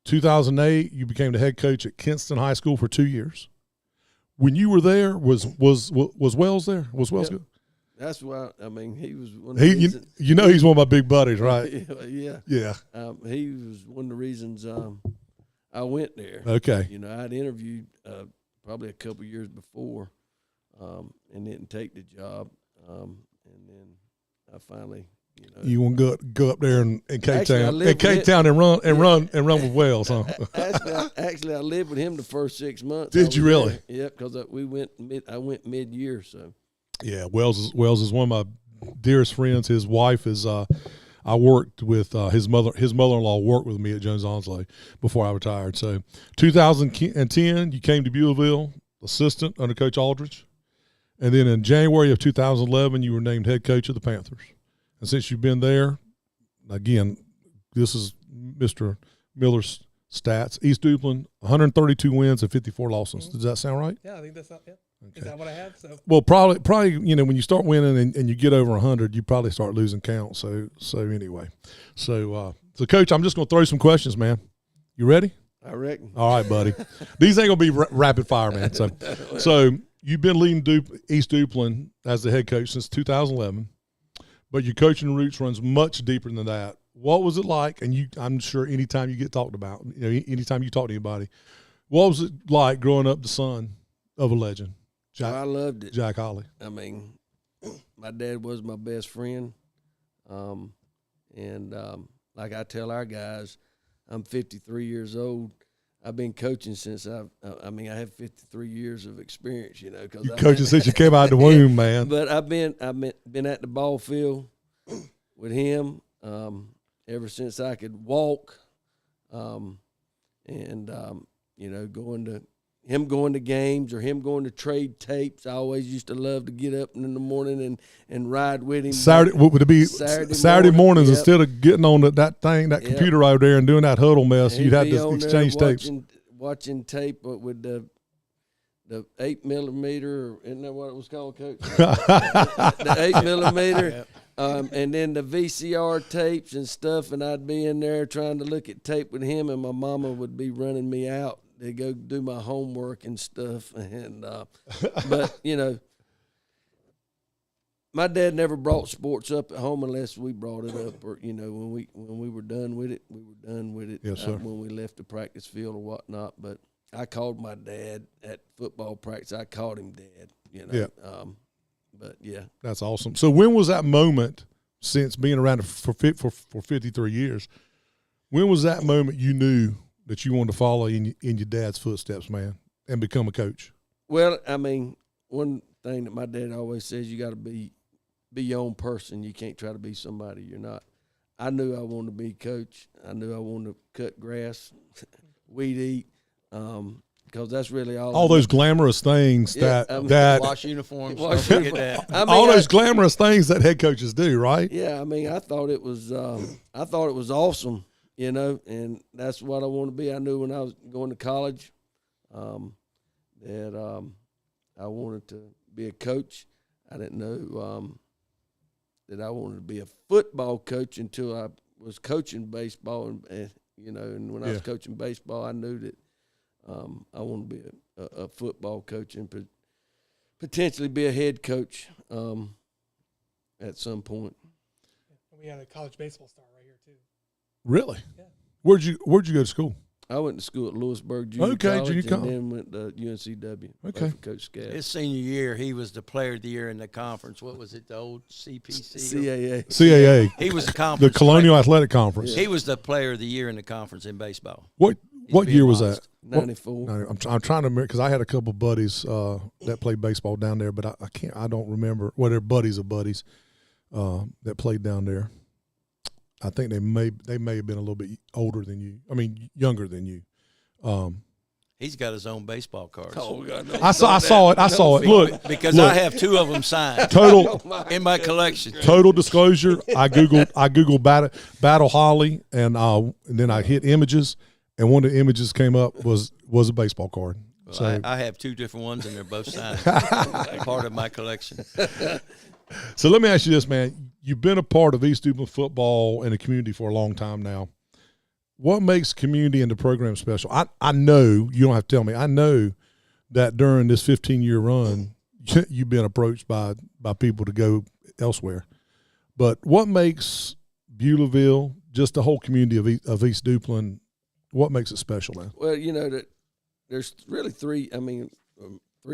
S1: 2008, you became the head coach at Kinston High School for 2 years. When you were there, was Wells there? Was Wells good?
S4: That's why, I mean, he was one of the reasons.
S1: You know he's one of my big buddies, right?
S4: Yeah.
S1: Yeah.
S4: He was one of the reasons I went there.
S1: Okay.
S4: You know, I'd interviewed probably a couple years before and didn't take the job. And then I finally, you know.
S1: You want to go up there in Cape Town and run with Wells, huh?
S4: Actually, I lived with him the first 6 months.
S1: Did you really?
S4: Yeah, because I went mid-year, so.
S1: Yeah, Wells is one of my dearest friends. His wife is I worked with his mother-in-law worked with me at Jones Onslow before I retired. So 2010, you came to Beulaville, assistant under Coach Aldridge. And then in January of 2011, you were named head coach of the Panthers. And since you've been there, again, this is Mr. Miller's stats. East Duplin, 132 wins and 54 losses. Does that sound right?
S3: Yeah, I think that's not. Yeah.
S1: Okay.
S3: Is that what I have? So
S1: Well, probably, when you start winning and you get over 100, you probably start losing count. So anyway, so Coach, I'm just going to throw some questions, man. You ready?
S4: I reckon.
S1: All right, buddy. These ain't going to be rapid fire, man. So you've been leading East Duplin as the head coach since 2011, but your coaching roots runs much deeper than that. What was it like? And I'm sure anytime you get talked about, anytime you talk to anybody, what was it like growing up the son of a legend?
S4: I loved it.
S1: Jack Holley.
S4: I mean, my dad was my best friend. Like I tell our guys, I'm 53 years old. I've been coaching since I have 53 years of experience, you
S1: Coaching since you came out of the womb, man.
S4: But I've been at the ball field with him ever since I could walk. Going to games or him going to trade tapes. I always used to love to get up in the morning and ride with him.
S1: Would it be Saturday mornings?
S4: Yep.
S1: Instead of getting on that computer over there and doing that huddle mess, you'd have to exchange tapes.
S4: Watching tape with the 8mm, isn't that what it was called, Coach? the 8mm. Yep. And then the VCR tapes and stuff, and I'd be in there trying to look at tape with him, and my mama would be running me out to go do my homework and stuff. And but my dad never brought sports up at home unless we brought it up, or when we were done with it, we were done with it.
S1: Yes, sir.
S4: When we left the practice field or whatnot. But I called my dad at football practice. I called him Dad.
S1: Yeah.
S4: But yeah,
S1: that's awesome. So when was that moment? Since being around for 53 years, when was that moment you knew that you wanted to follow in your dad's footsteps, man, and become a coach?
S4: Well, I mean, one thing that my dad always says, you got to be your own person. You can't try to be somebody you're not. I knew I wanted to be coach. I knew I wanted to cut grass, weed eat, because that's really all
S1: those glamorous things that
S2: wash uniforms.
S1: Those glamorous things that head coaches do, right?
S4: Yeah, I mean, I thought it was awesome, and that's what I want to be. I knew when I was going to college that I wanted to be a coach. I didn't know that I wanted to be a football coach until I was coaching baseball, and when I was coaching baseball, I knew that I want to be a football coach and potentially be a head coach at some point.
S3: We had a college baseball star right here too.
S1: Really?
S3: Yeah.
S1: Where'd you go to school?
S4: I went to school at Lewisburg Junior College,
S1: Junior college,
S4: and then went to UNCW.
S1: Okay.
S4: For Coach Scott.
S2: His senior year, he was the player of the year in the conference. What was it, the old CPC?
S1: CAA.
S2: He was the conference.
S1: The Colonial Athletic Conference.
S2: He was the player of the year in the conference in baseball.
S1: What year was that?
S4: 94.
S1: I'm trying to remember because I had a couple buddies that played baseball down there, but I don't remember. Well, they're buddies of buddies that played down there. I think they may have been a little bit older than you. I mean, younger than you.
S2: He's got his own baseball cards.
S4: Oh God! No,
S1: I saw it. Look,
S2: because I have two of them signed.
S1: Total
S2: in my collection.
S1: Total disclosure: I googled Battle Holley, and then I hit images, and one of the images came up was a baseball card.
S2: Well,
S1: so
S2: I have two different ones, and they're both signed. Part of my collection.
S1: So let me ask you this, man. You've been a part of East Duplin football and the community for a long time now. What makes community and the program special? I know, you don't have to tell me, I know that during this 15-year run, you've been approached by people to go elsewhere. But what makes Beulahville, just the whole community of East Duplin, what makes it special, man?
S4: Well, there's really three or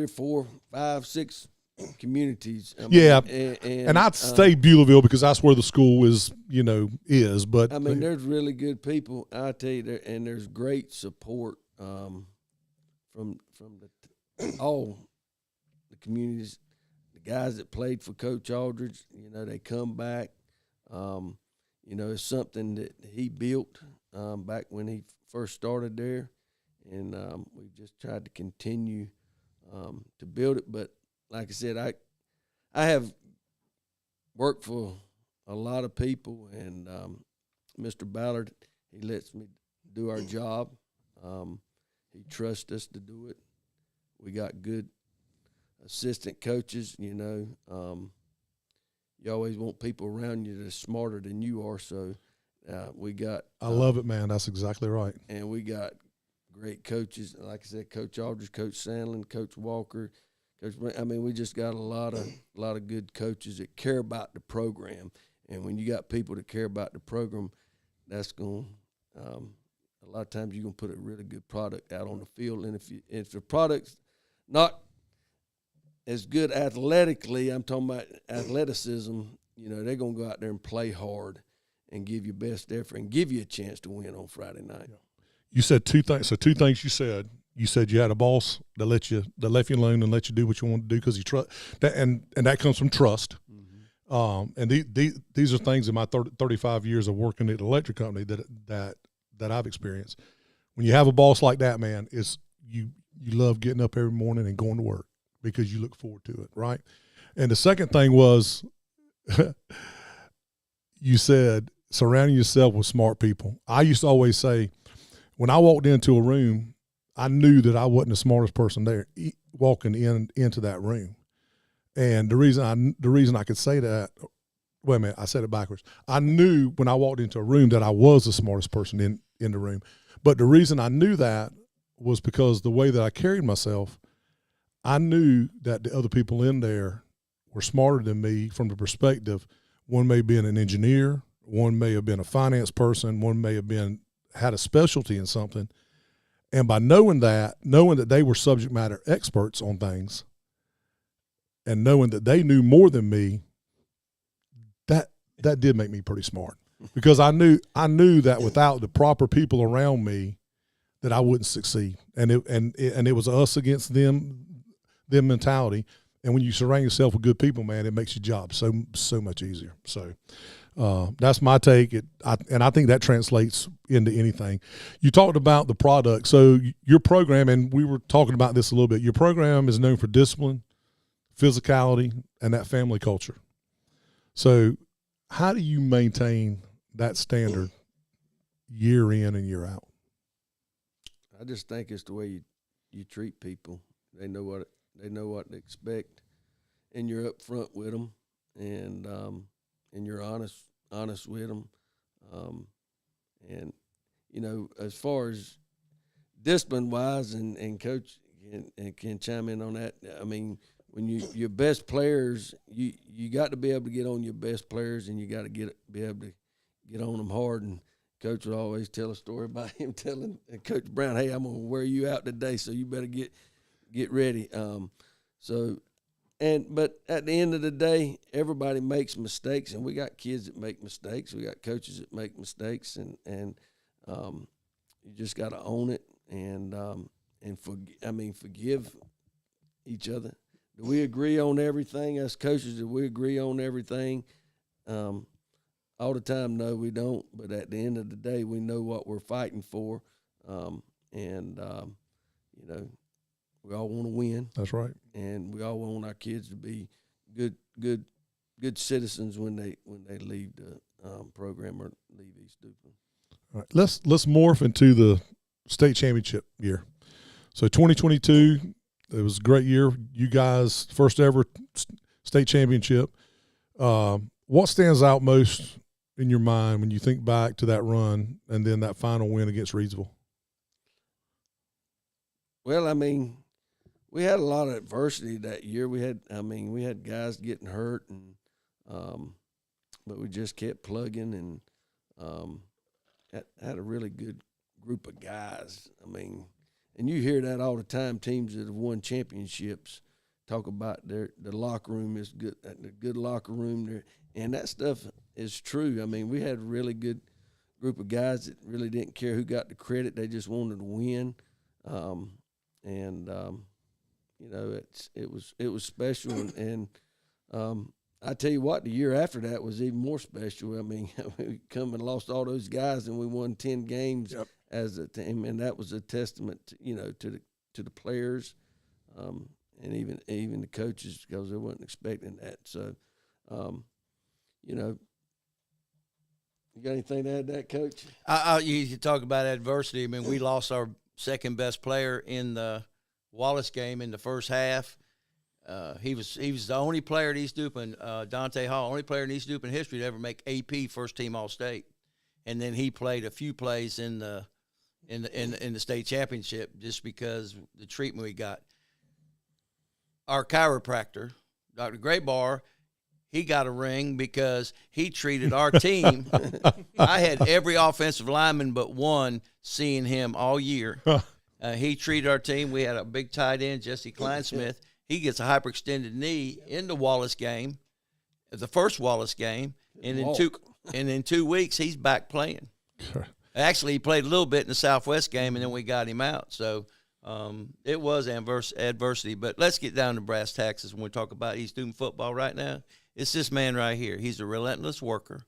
S4: four, 5, 6 communities.
S1: And I'd say Beulahville because that's where the school is. But
S4: there's really good people. I tell you, and there's great support from all the communities. The guys that played for Coach Aldridge, they come back. It's something that he built back when he first started there, and we just tried to continue to build it. But like I said, I have worked for a lot of people, and Mr. Ballard, he lets me do our job. He trusts us to do it. We got good assistant coaches, you know. You always want people around you that's smarter than you are, so we got –
S1: I love it, man. That's exactly right.
S4: And we got great coaches. Like I said, Coach Aldridge, Coach Sandlin, Coach Walker, we just got a lot of good coaches that care about the program. And when you got people that care about the program, that's going a lot of times you're going to put a really good product out on the field. And if the product's not as good athletically, I'm talking about athleticism, you know, they're going to go out there and play hard and give you best effort and give you a chance to win on Friday night. Yeah.
S1: You said two things. So two things you said. You said you had a boss that left you alone and let you do what you want to do because he trust that, and that comes from trust. Mm-hmm. And these are things in my 35 years of working at an electric company that I've experienced. When you have a boss like that, man, is you love getting up every morning and going to work because you look forward to it, right? And the second thing was, you said surrounding yourself with smart people. I used to always say, when I walked into a room, I knew that I wasn't the smartest person there walking into that room. And the reason I could say that, wait a minute, I said it backwards. I knew when I walked into a room that I was the smartest person in the room. But the reason I knew that was because the way that I carried myself, I knew that the other people in there were smarter than me from the perspective, one may have been an engineer, one may have been a finance person, one may have had a specialty in something. And by knowing that they were subject matter experts on things and knowing that they knew more than me, that did make me pretty smart because I knew that without the proper people around me that I wouldn't succeed. And it was us against them mentality. And when you surround yourself with good people, man, it makes your job so much easier. So that's my take. And I think that translates into anything. You talked about the product. So your program, and we were talking about this a little bit, your program is known for discipline, physicality, and that family culture. So how do you maintain that standard year in and year out?
S4: I just think it's the way you treat people. They know what to expect, and you're up front with them, and you're honest with them, and you know, as far as discipline wise, and coach can chime in on that. I mean, when your best players, you got to be able to get on your best players, and you got to be able to get on them hard. And Coach would always tell a story about him telling Coach Brown, "Hey, I'm gonna wear you out today, so you better get ready." But at the end of the day, everybody makes mistakes, and we got kids that make mistakes. We got coaches that make mistakes, and you just got to own it and forgive each other. Do we agree on everything as coaches? Do we agree on everything all the time? No, we don't. But at the end of the day, we know what we're fighting for, you know, we all want to win.
S1: That's right.
S4: And we all want our kids to be good citizens when they leave the program or leave East Duplin.
S1: All right, let's morph into the state championship year. So 2022, it was a great year. You guys, first ever state championship. What stands out most in your mind when you think back to that run and then that final win against Reidsville?
S4: Well, I mean, we had a lot of adversity that year. We had guys getting hurt, and but we just kept plugging and had a really good group of guys. I mean, and you hear that all the time. Teams that have won championships talk about the locker room is good, the good locker room there, and that stuff is true. I mean, we had a really good group of guys that really didn't care who got the credit; they just wanted to win. You know, it was special, and I tell you what, the year after that was even more special. I mean, we come and lost all those guys, and we won 10 games as a team, and that was a testament, to the players, and even the coaches, because they weren't expecting that. So, You got anything to add to that, Coach?
S2: You talk about adversity. I mean, we lost our second best player in the Wallace game in the first half. He was the only player at East Duplin, Dante Hall, only player in East Duplin history to ever make AP first team All State, and then he played a few plays in the state championship just because the treatment we got. Our chiropractor, Dr. Graybar, he got a ring because he treated our team. I had every offensive lineman but one seeing him all year. He treated our team. We had a big tight end, Jesse Kleinsmith. He gets a hyperextended knee in the Wallace game, the first Wallace game, and in 2 weeks he's back playing. Actually, he played a little bit in the Southwest game, and then we got him out. So it was adversity. But let's get down to brass tacks when we talk about East Duplin football right now. It's this man right here. He's a relentless worker,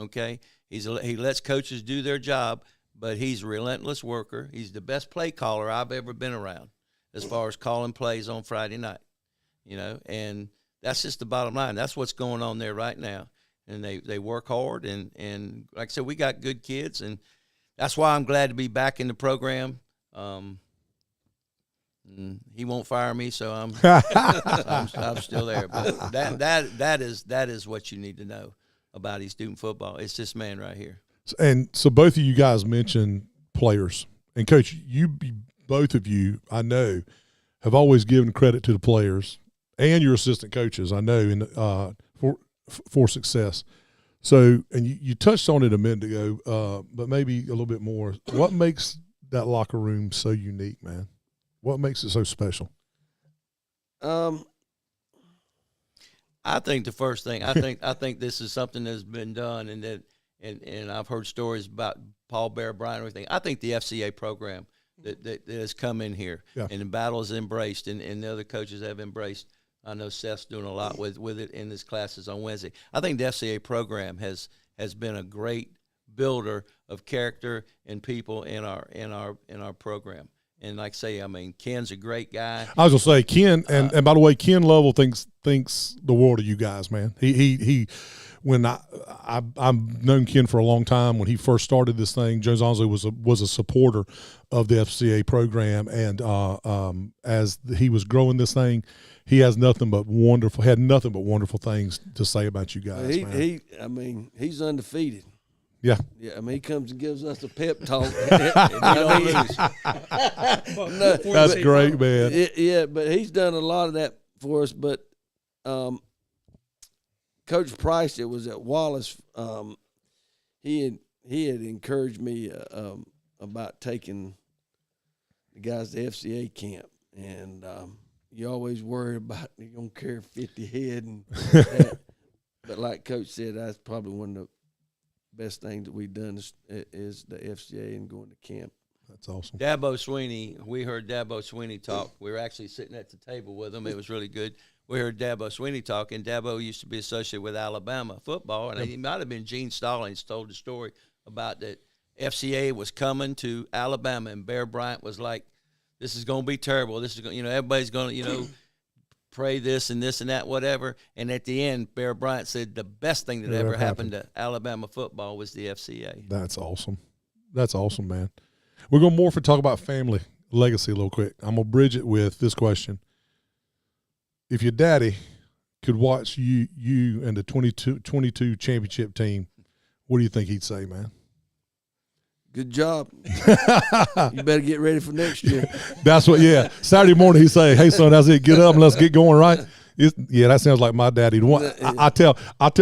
S2: okay? He lets coaches do their job, but he's a relentless worker. He's the best play caller I've ever been around as far as calling plays on Friday night, and that's just the bottom line. That's what's going on there right now. And they work hard, and like I said, we got good kids, and that's why I'm glad to be back in the program. He won't fire me, so I'm still there. But that is what you need to know about East Duplin football. It's this man right here.
S1: And so both of you guys mentioned players, and Coach, both of you, I know, have always given credit to the players and your assistant coaches, I know, for success. So, and you touched on it a minute ago, but maybe a little bit more. What makes that locker room so unique, man? What makes it so special?
S2: I think the first thing, I think this is something that's been done, and I've heard stories about Paul Bear, Brian, and everything. I think the FCA program that has come in here, and the battle is embraced, and the other coaches have embraced. I know Seth's doing a lot with it in his classes on Wednesday. I think the FCA program has been a great builder of character and people in our program. And like I say, I mean, Ken's a great guy.
S1: I was gonna say Ken, and by the way, Ken Lovell thinks the world of you guys, man. He when I've known Ken for a long time. When he first started this thing, Jones Onsley was a supporter of the FCA program, and as he was growing this thing, he had nothing but wonderful things to say about you guys.
S4: He's undefeated.
S1: Yeah.
S4: Yeah, I mean, he comes and gives us a pep talk.
S1: That's great, man.
S4: Yeah, but he's done a lot of that for us. But Coach Price, it was at Wallace, he had encouraged me about taking the guys to FCA camp. And you always worry about you're going to carry 50 head. And that. But like Coach said, that's probably one of the best things that we've done is the FCA and going to camp.
S1: That's awesome.
S2: Dabo Sweeney, we heard Dabo Sweeney talk. We were actually sitting at the table with him. It was really good. We heard Dabo Sweeney talk, and Dabo used to be associated with Alabama football, and he might have been Gene Stallings told the story about that FCA was coming to Alabama, and Bear Bryant was like, this is going to be terrible. This is going, everybody's going to, pray this and that, whatever. And at the end, Bear Bryant said the best thing that ever happened to Alabama football was the FCA.
S1: That's awesome. That's awesome, man. We're going to morph and talk about family legacy a little quick. I'm going to bridge it with this question. If your daddy could watch you and the 22 championship team, what do you think he'd say, man?
S4: Good job. You better get ready for next year.
S1: That's what, yeah. Saturday morning he'd say, hey, son, that's it. Get up and let's get going, right? Yeah, that sounds like my daddy. I tell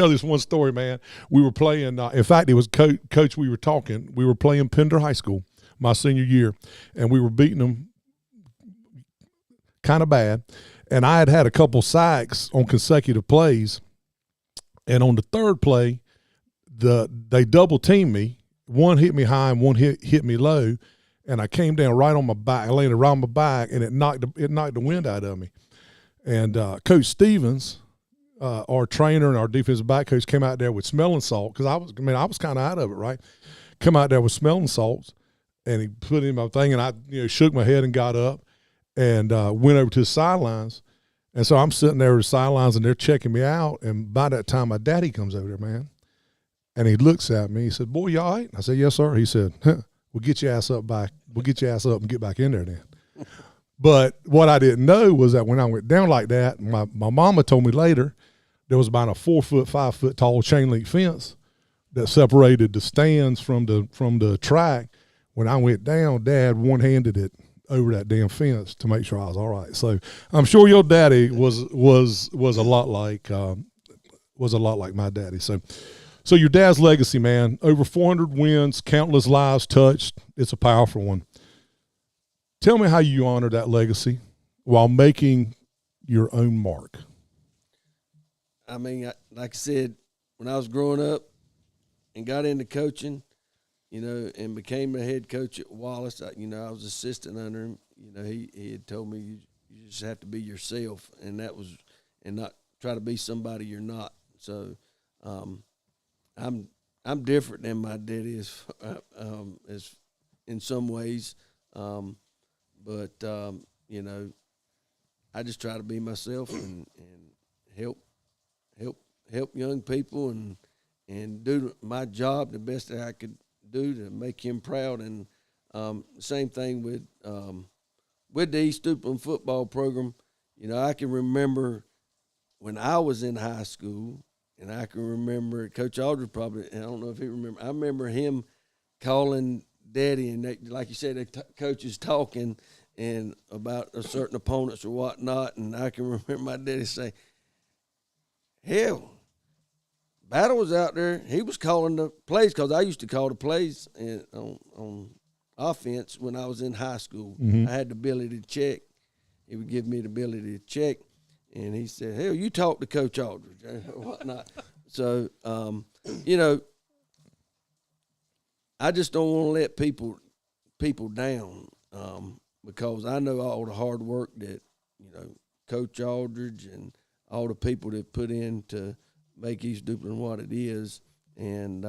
S1: this one story, man. We were playing, in fact, it was Coach, we were playing Pender High School my senior year, and we were beating them kind of bad. And I had a couple sacks on consecutive plays. And on the third play, they double-teamed me. One hit me high and one hit me low, and I came down right on my back. I landed right on my back, and it knocked the wind out of me. And Coach Stevens, our trainer and our defensive back coach, came out there with smelling salt because I was kind of out of it, right? Come out there with smelling salts, and he put it in my thing, and I shook my head and got up and went over to the sidelines. And so I'm sitting there at the sidelines, and they're checking me out. And by that time, my daddy comes over there, man. And he looks at me. He said, "Boy, you all right?" I said, "Yes, sir." He said, "We'll get your ass up back. We'll get your ass up and get back in there then." But what I didn't know was that when I went down like that, my mama told me later there was about a 4 foot, 5 foot tall chain link fence that separated the stands from the track. When I went down, Dad one-handed it over that damn fence to make sure I was all right. So I'm sure your daddy was a lot like my daddy. So your dad's legacy, man, over 400 wins, countless lives touched. It's a powerful one. Tell me how you honor that legacy while making your own mark.
S4: I mean, like I said, when I was growing up and got into coaching, and became a head coach at Wallace, I was assistant under him. He had told me you just have to be yourself, and not try to be somebody you're not. So, I'm different than my daddy is in some ways. But I just try to be myself and help young people and do my job the best that I could do to make him proud. And same thing with the East Duplin football program. I can remember when I was in high school, and I can remember Coach Aldridge probably, and I don't know if he remember. I remember him calling Daddy, and like you said, the coaches talking and about certain opponents or whatnot. And I can remember my daddy say, "Hell, Battle was out there. He was calling the plays," because I used to call the plays on offense when I was in high school.
S1: Mm-hmm.
S4: I had the ability to check. He would give me the ability to check. And he said, "Hell, you talk to Coach Aldridge," or whatnot. So, I just don't want to let people down, because I know all the hard work that Coach Aldridge and all the people that put in to make East Duplin what it is, and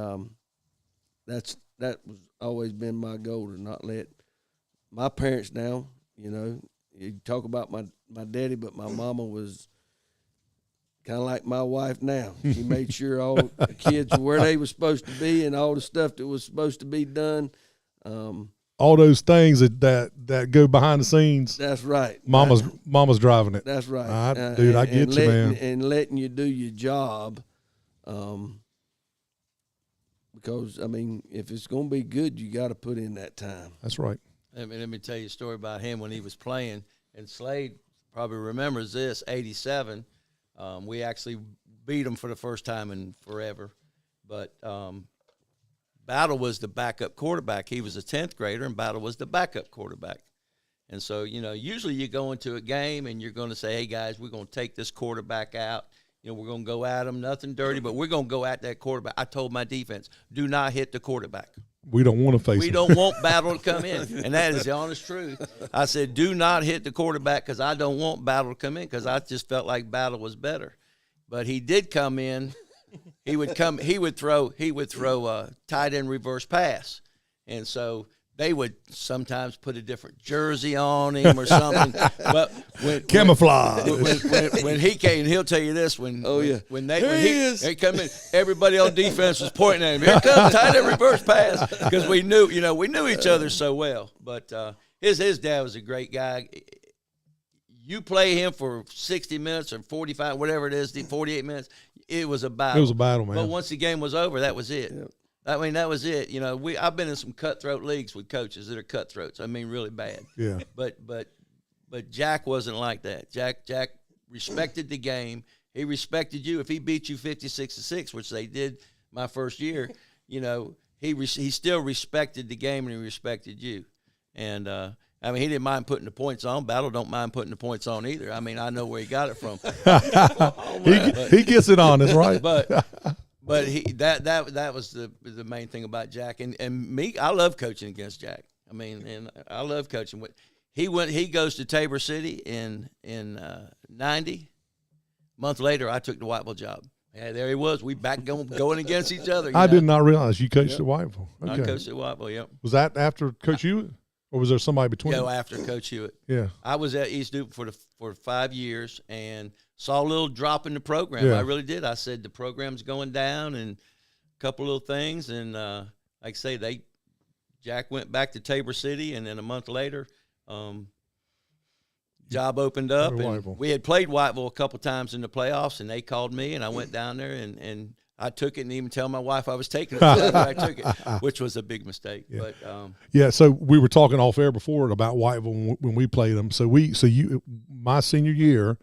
S4: that was always been my goal, to not let my parents down. You talk about my daddy, but my mama was kind of like my wife now. She made sure all the kids were where they were supposed to be and all the stuff that was supposed to be done.
S1: All those things that go behind the scenes.
S4: That's right.
S1: Mama's driving it.
S4: That's right.
S1: I get you, man.
S4: And letting you do your job. Because, if it's going to be good, you got to put in that time.
S1: That's right.
S2: Let me tell you a story about him when he was playing. And Slade probably remembers this, 87. We actually beat him for the first time in forever. But Battle was the backup quarterback. He was a 10th grader, and Battle was the backup quarterback. And so, usually you go into a game and you're going to say, "Hey, guys, we're going to take this quarterback out. We're going to go at him, nothing dirty, but we're going to go at that quarterback." I told my defense, "Do not hit the quarterback.
S1: We don't want to face him.
S2: We don't want Battle to come in." And that is the honest truth. I said, "Do not hit the quarterback, because I don't want Battle to come in," because I just felt like Battle was better. But he did come in. He would throw a tight end reverse pass. And so they would sometimes put a different jersey on him or something. But
S1: camouflage.
S2: When he came, he'll tell you this. When
S4: he
S2: come in, everybody on defense was pointing at him. "Here comes tight end reverse pass," because we knew each other so well. But his dad was a great guy. You play him for 60 minutes or 45, whatever it is, 48 minutes. It was a battle.
S1: It was a battle, man.
S2: But once the game was over, that was it.
S4: Yep.
S2: That was it. I've been in some cutthroat leagues with coaches that are cutthroats. Really bad.
S1: Yeah.
S2: But Jack wasn't like that. Jack respected the game. He respected you. If he beat you 56-6, which they did my first year, he still respected the game, and he respected you. And he didn't mind putting the points on. Battle don't mind putting the points on either. I know where he got it from.
S1: He gets it on, that's right.
S2: But that was the main thing about Jack. And me, I love coaching against Jack. And I love coaching. He goes to Tabor City in 90. A month later, I took the Whiteville job. Yeah, there he was. We back going against each other.
S1: I did not realize you coached at Whiteville. Okay.
S2: I coached at Whiteville, yep.
S1: Was that after Coach Hewitt? Or was there somebody between?
S2: No, after Coach Hewitt.
S1: Yeah.
S2: I was at East Duplin for 5 years and saw a little drop in the program.
S1: Yeah.
S2: I really did. I said the program's going down, and couple little things, and like I say, Jack went back to Tabor City, and then a month later, job opened up, and we had played Whiteville a couple times in the playoffs, and they called me, and I went down there, and I took it and even tell my wife I was taking it after I took it, which was a big mistake. Yeah. But
S1: so we were talking off air before about Whiteville when we played them. My senior year,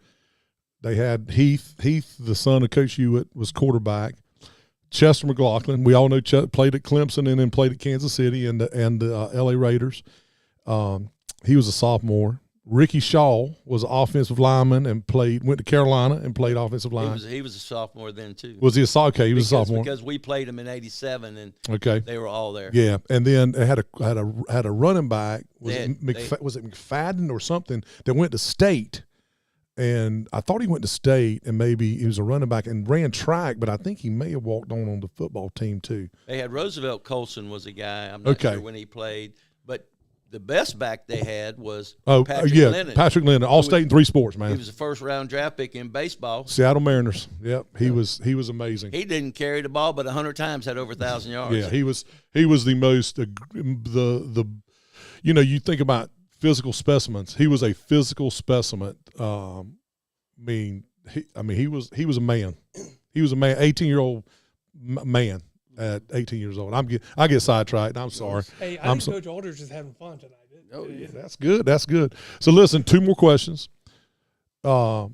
S1: they had Heath, the son of Coach Hewitt, was quarterback. Chester McLaughlin, we all know, played at Clemson and then played at Kansas City and the L.A. Raiders. He was a sophomore. Ricky Shaw was an offensive lineman and went to Carolina and played offensive line.
S2: He was a sophomore then too.
S1: Was he okay? He was a sophomore
S2: because we played him in '87 and they were all there.
S1: Yeah, and then they had a running back. Was it McFadden or something that went to State? And I thought he went to State, and maybe he was a running back and ran track, but I think he may have walked on the football team too.
S2: They had Roosevelt Colson was a guy. I'm not sure when he played, but the best back they had was Patrick Lennon.
S1: Patrick Lennon, all-state in 3 sports, man.
S2: He was a first-round draft pick in baseball.
S1: Seattle Mariners. Yep, he was amazing.
S2: He didn't carry the ball, but 100 times had over 1,000 yards.
S1: Yeah, he was the most you think about physical specimens. He was a physical specimen. He was a man. He was a man, 18-year-old man. At 18 years old, I get sidetracked. I'm sorry.
S3: Hey, I think Coach Aldridge is having fun tonight.
S4: Oh yeah,
S1: that's good. That's good. So listen, 2 more questions. Well,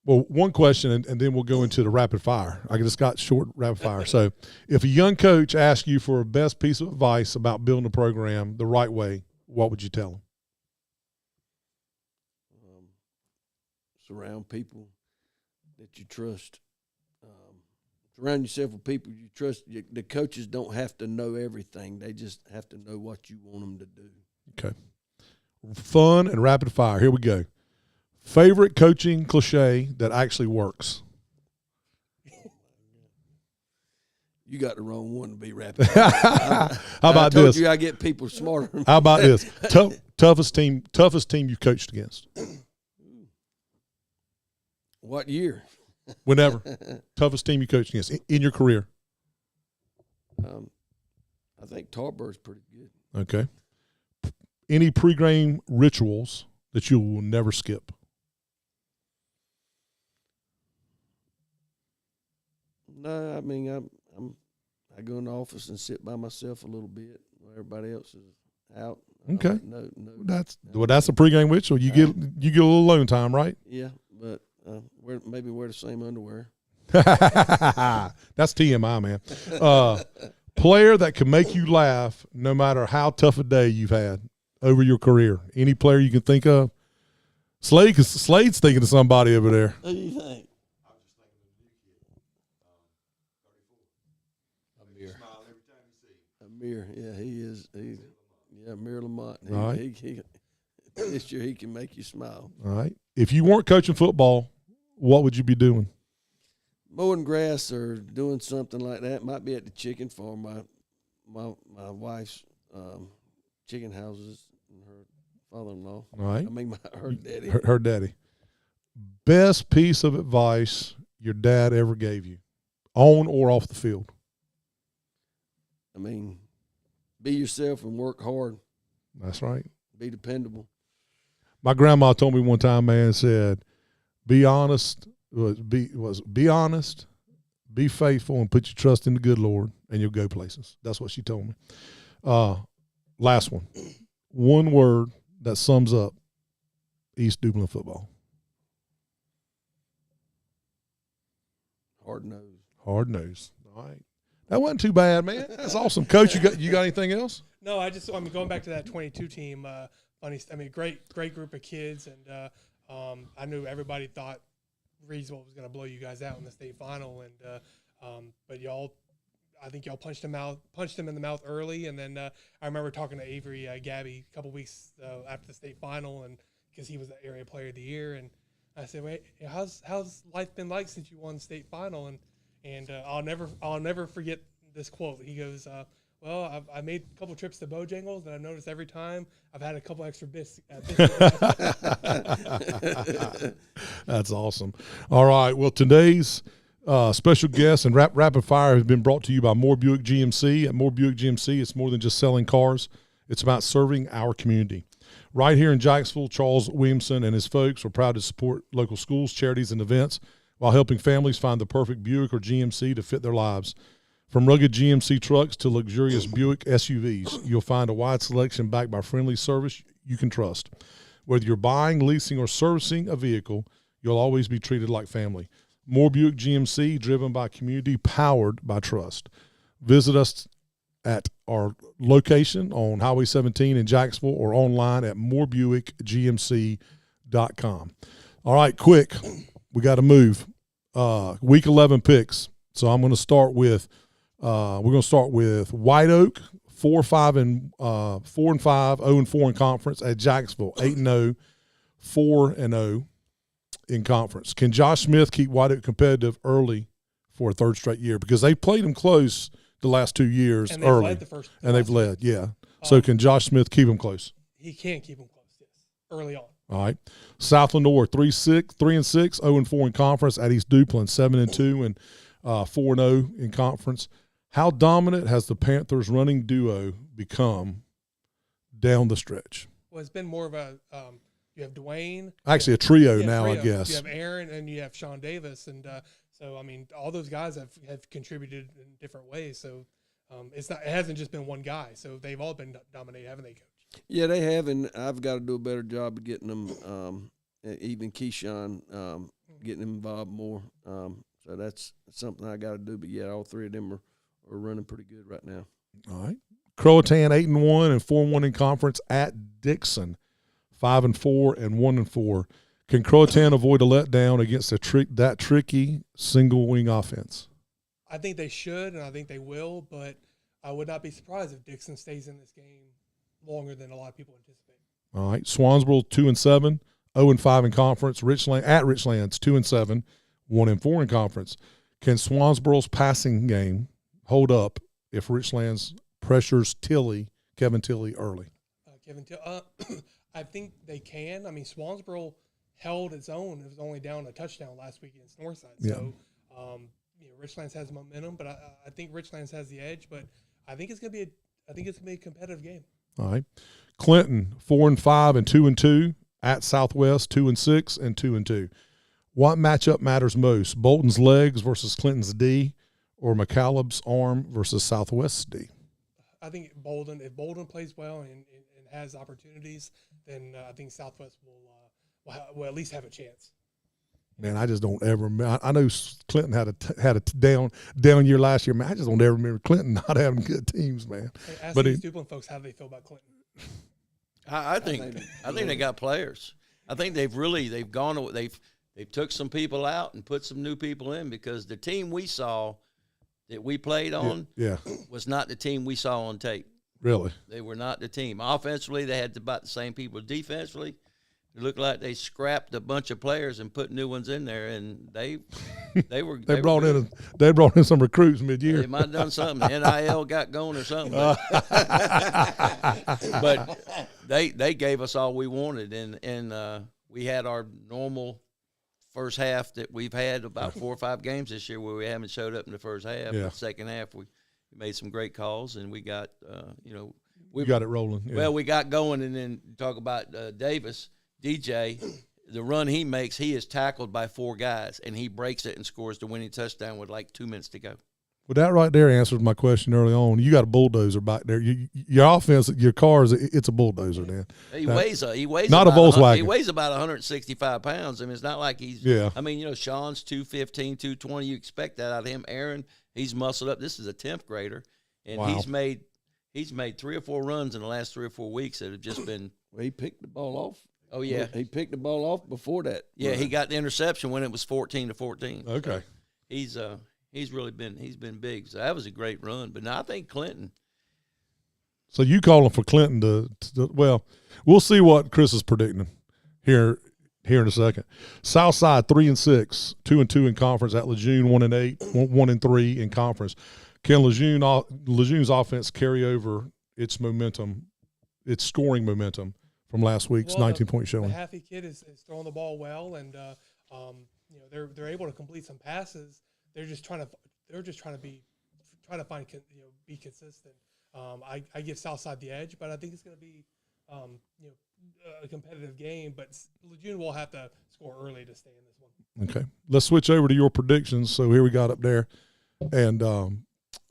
S1: one question, and then we'll go into the rapid fire. I just got short rapid fire. So, if a young coach asks you for a best piece of advice about building a program the right way, what would you tell them?
S4: Surround people that you trust. Surround yourself with people you trust. The coaches don't have to know everything. They just have to know what you want them to do.
S1: Okay. Fun and rapid fire. Here we go. Favorite coaching cliche that actually works?
S4: You got the wrong one to be rapid fire.
S1: How about this?
S4: I get people smarter.
S1: How about this? Toughest team you've coached against?
S4: What year?
S1: Whenever. Toughest team you coached against in your career?
S4: I think Tarbur's pretty good.
S1: Okay. Any pregame rituals that you will never skip?
S4: No, I mean I go in the office and sit by myself a little bit while everybody else is out.
S1: Okay.
S4: No.
S1: That's a pregame ritual. You get a little alone time, right?
S4: Yeah, but maybe wear the same underwear.
S1: That's TMI, man. Player that can make you laugh no matter how tough a day you've had over your career. Any player you can think of? Slade's thinking of somebody over there.
S4: Who do you think?
S5: I'm just thinking of the new kid, 34. Amir. Smile every time you see him.
S4: Amir, yeah, he is. Amir Lamont.
S1: All right.
S4: This year he can make you smile.
S1: All right. If you weren't coaching football, what would you be doing?
S4: Mowing grass or doing something like that. Might be at the chicken farm. My wife's chicken houses and her father-in-law.
S1: All right.
S4: I mean, her daddy.
S1: Her daddy. Best piece of advice your dad ever gave you, on or off the field?
S4: I mean, be yourself and work hard.
S1: That's right.
S4: Be dependable.
S1: My grandma told me one time, man, said, be honest, be honest, be faithful, and put your trust in the good Lord, and you'll go places. That's what she told me. Last one. One word that sums up East Duplin football.
S4: Hard nose.
S1: Hard nose. All right. That wasn't too bad, man. That's awesome. Coach, you got anything else?
S3: No, going back to that 22 team, great group of kids, and I knew everybody thought Reedsville was going to blow you guys out in the state final, and but I think y'all punched them in the mouth early, and then I remember talking to Avery Gabby a couple weeks after the state final, and because he was the area player of the year, and I said, "Wait, how's life been like since you won the state final?" And I'll never forget this quote. He goes, "Well, I made a couple trips to Bojangles, and I've noticed every time I've had a couple extra bits."
S1: That's awesome. All right. Well, today's Special guest and rapid fire has been brought to you by Moore Buick GMC. At Moore Buick GMC, it's more than just selling cars. It's about serving our community. Right here in Jacksonville, Charles Williamson and his folks are proud to support local schools, charities, and events while helping families find the perfect Buick or GMC to fit their lives. From rugged GMC trucks to luxurious Buick SUVs, you'll find a wide selection backed by friendly service you can trust. Whether you're buying, leasing, or servicing a vehicle, you'll always be treated like family. Moore Buick GMC, driven by community, powered by trust. Visit us at our location on Highway 17 in Jacksonville or online at moorebuickgmc.com. All right, quick. We got to move. Week 11 picks. So I'm going to start with we're going to start with White Oak, 4-5 4-5, 0-4 in conference at Jacksonville, 8-0, 4-0 in conference. Can Josh Smith keep White Oak competitive early for a third straight year? Because they played them close the last 2 years
S3: and
S1: early. They've led, yeah. So can Josh Smith keep them close?
S3: He can keep them close, yes, early on.
S1: All right. South Lenore, 3-6, 0-4 in conference at East Duplin, 7-2 and 4-0 in conference. How dominant has the Panthers running duo become down the stretch?
S3: Well, it's been more of a you have Dwayne.
S1: Actually, a trio now, I guess.
S3: You have Aaron and you have Sean Davis. And so, I mean, all those guys have contributed in different ways. So it hasn't just been one guy. So they've all been dominated, haven't they, Coach?
S4: Yeah, they have, and I've got to do a better job of getting them, even Keyshawn, getting them involved more. So that's something I got to do. But, yeah, all three of them are running pretty good right now.
S1: All right. Croatan, 8-1 and 4-1 in conference at Dixon, 5-4 and 1-4. Can Croatan avoid a letdown against that tricky single wing offense?
S3: I think they should, and I think they will, but I would not be surprised if Dixon stays in this game longer than a lot of people anticipate.
S1: All right. Swansboro, 2-7, 0-5 in conference. Richlands, 2-7, 1-4 in conference. Can Swansboro's passing game hold up if Richlands pressures Kevin Tilley early?
S3: I think they can. I mean, Swansboro held its own. It was only down a touchdown last week against Northside.
S1: Yeah.
S3: So, Richlands has momentum, but I think Richlands has the edge. But I think it's going to be a competitive game.
S1: All right. Clinton, 4-5 and 2-2 at Southwest, 2-6 and 2-2. What matchup matters most? Bolton's legs versus Clinton's D, or McCaleb's arm versus Southwest's D?
S3: I think if Bolton plays well and has opportunities, then I think Southwest will at least have a chance.
S1: Man, I just don't ever – I know Clinton had a down year last year. Man, I just don't ever remember Clinton not having good teams, man.
S3: Hey, ask these Duplin folks how do they feel about Clinton.
S2: I think they got players. I think they've took some people out and put some new people in, because the team we saw that we played on was not the team we saw on tape.
S1: Really?
S2: They were not the team. Offensively, they had about the same people. Defensively, it looked like they scrapped a bunch of players and put new ones in there, and they
S1: brought in some recruits mid-year.
S2: They might have done something. NIL got going or something. But they gave us all we wanted, and we had our normal first half that we've had about 4 or 5 games this year where we haven't showed up in the first half.
S1: Yeah.
S2: The second half, we made some great calls, and we got
S1: we got it rolling. Yeah.
S2: Well, we got going, and then talk about Davis, DJ, the run he makes, he is tackled by 4 guys, and he breaks it and scores the winning touchdown with like 2 minutes to go.
S1: Well, that right there answers my question early on. You got a bulldozer back there. Your offense, your car it's a bulldozer, man.
S2: He weighs
S1: not a Volkswagen.
S2: He weighs about 165 pounds. I mean, it's not like he's.
S1: Yeah.
S2: I mean, Sean's 215, 220. You expect that out of him. Aaron, he's muscled up. This is a 10th grader, and
S1: wow.
S2: he's made 3 or 4 runs in the last 3 or 4 weeks that have just been.
S4: Well, he picked the ball off.
S2: Oh yeah,
S4: he picked the ball off before that.
S2: Yeah, he got the interception when it was 14-14.
S1: Okay.
S2: So he's really been big. So that was a great run. But now I think Clinton.
S1: So you calling for Clinton to well, we'll see what Chris is predicting here in a second. Southside 3-6, 2-2 in conference at Lejeune, 1-8, 1-3 in conference. Can Lejeune's offense carry over its momentum, its scoring momentum from last week's 19-point showing?
S3: The Haffey kid is throwing the ball well, and they're able to complete some passes they're just trying to find be consistent. I give Southside the edge, but I think it's going to be a competitive game. But Lejeune will have to score early to stay in this one.
S1: Okay, let's switch over to your predictions. So here we got up there, and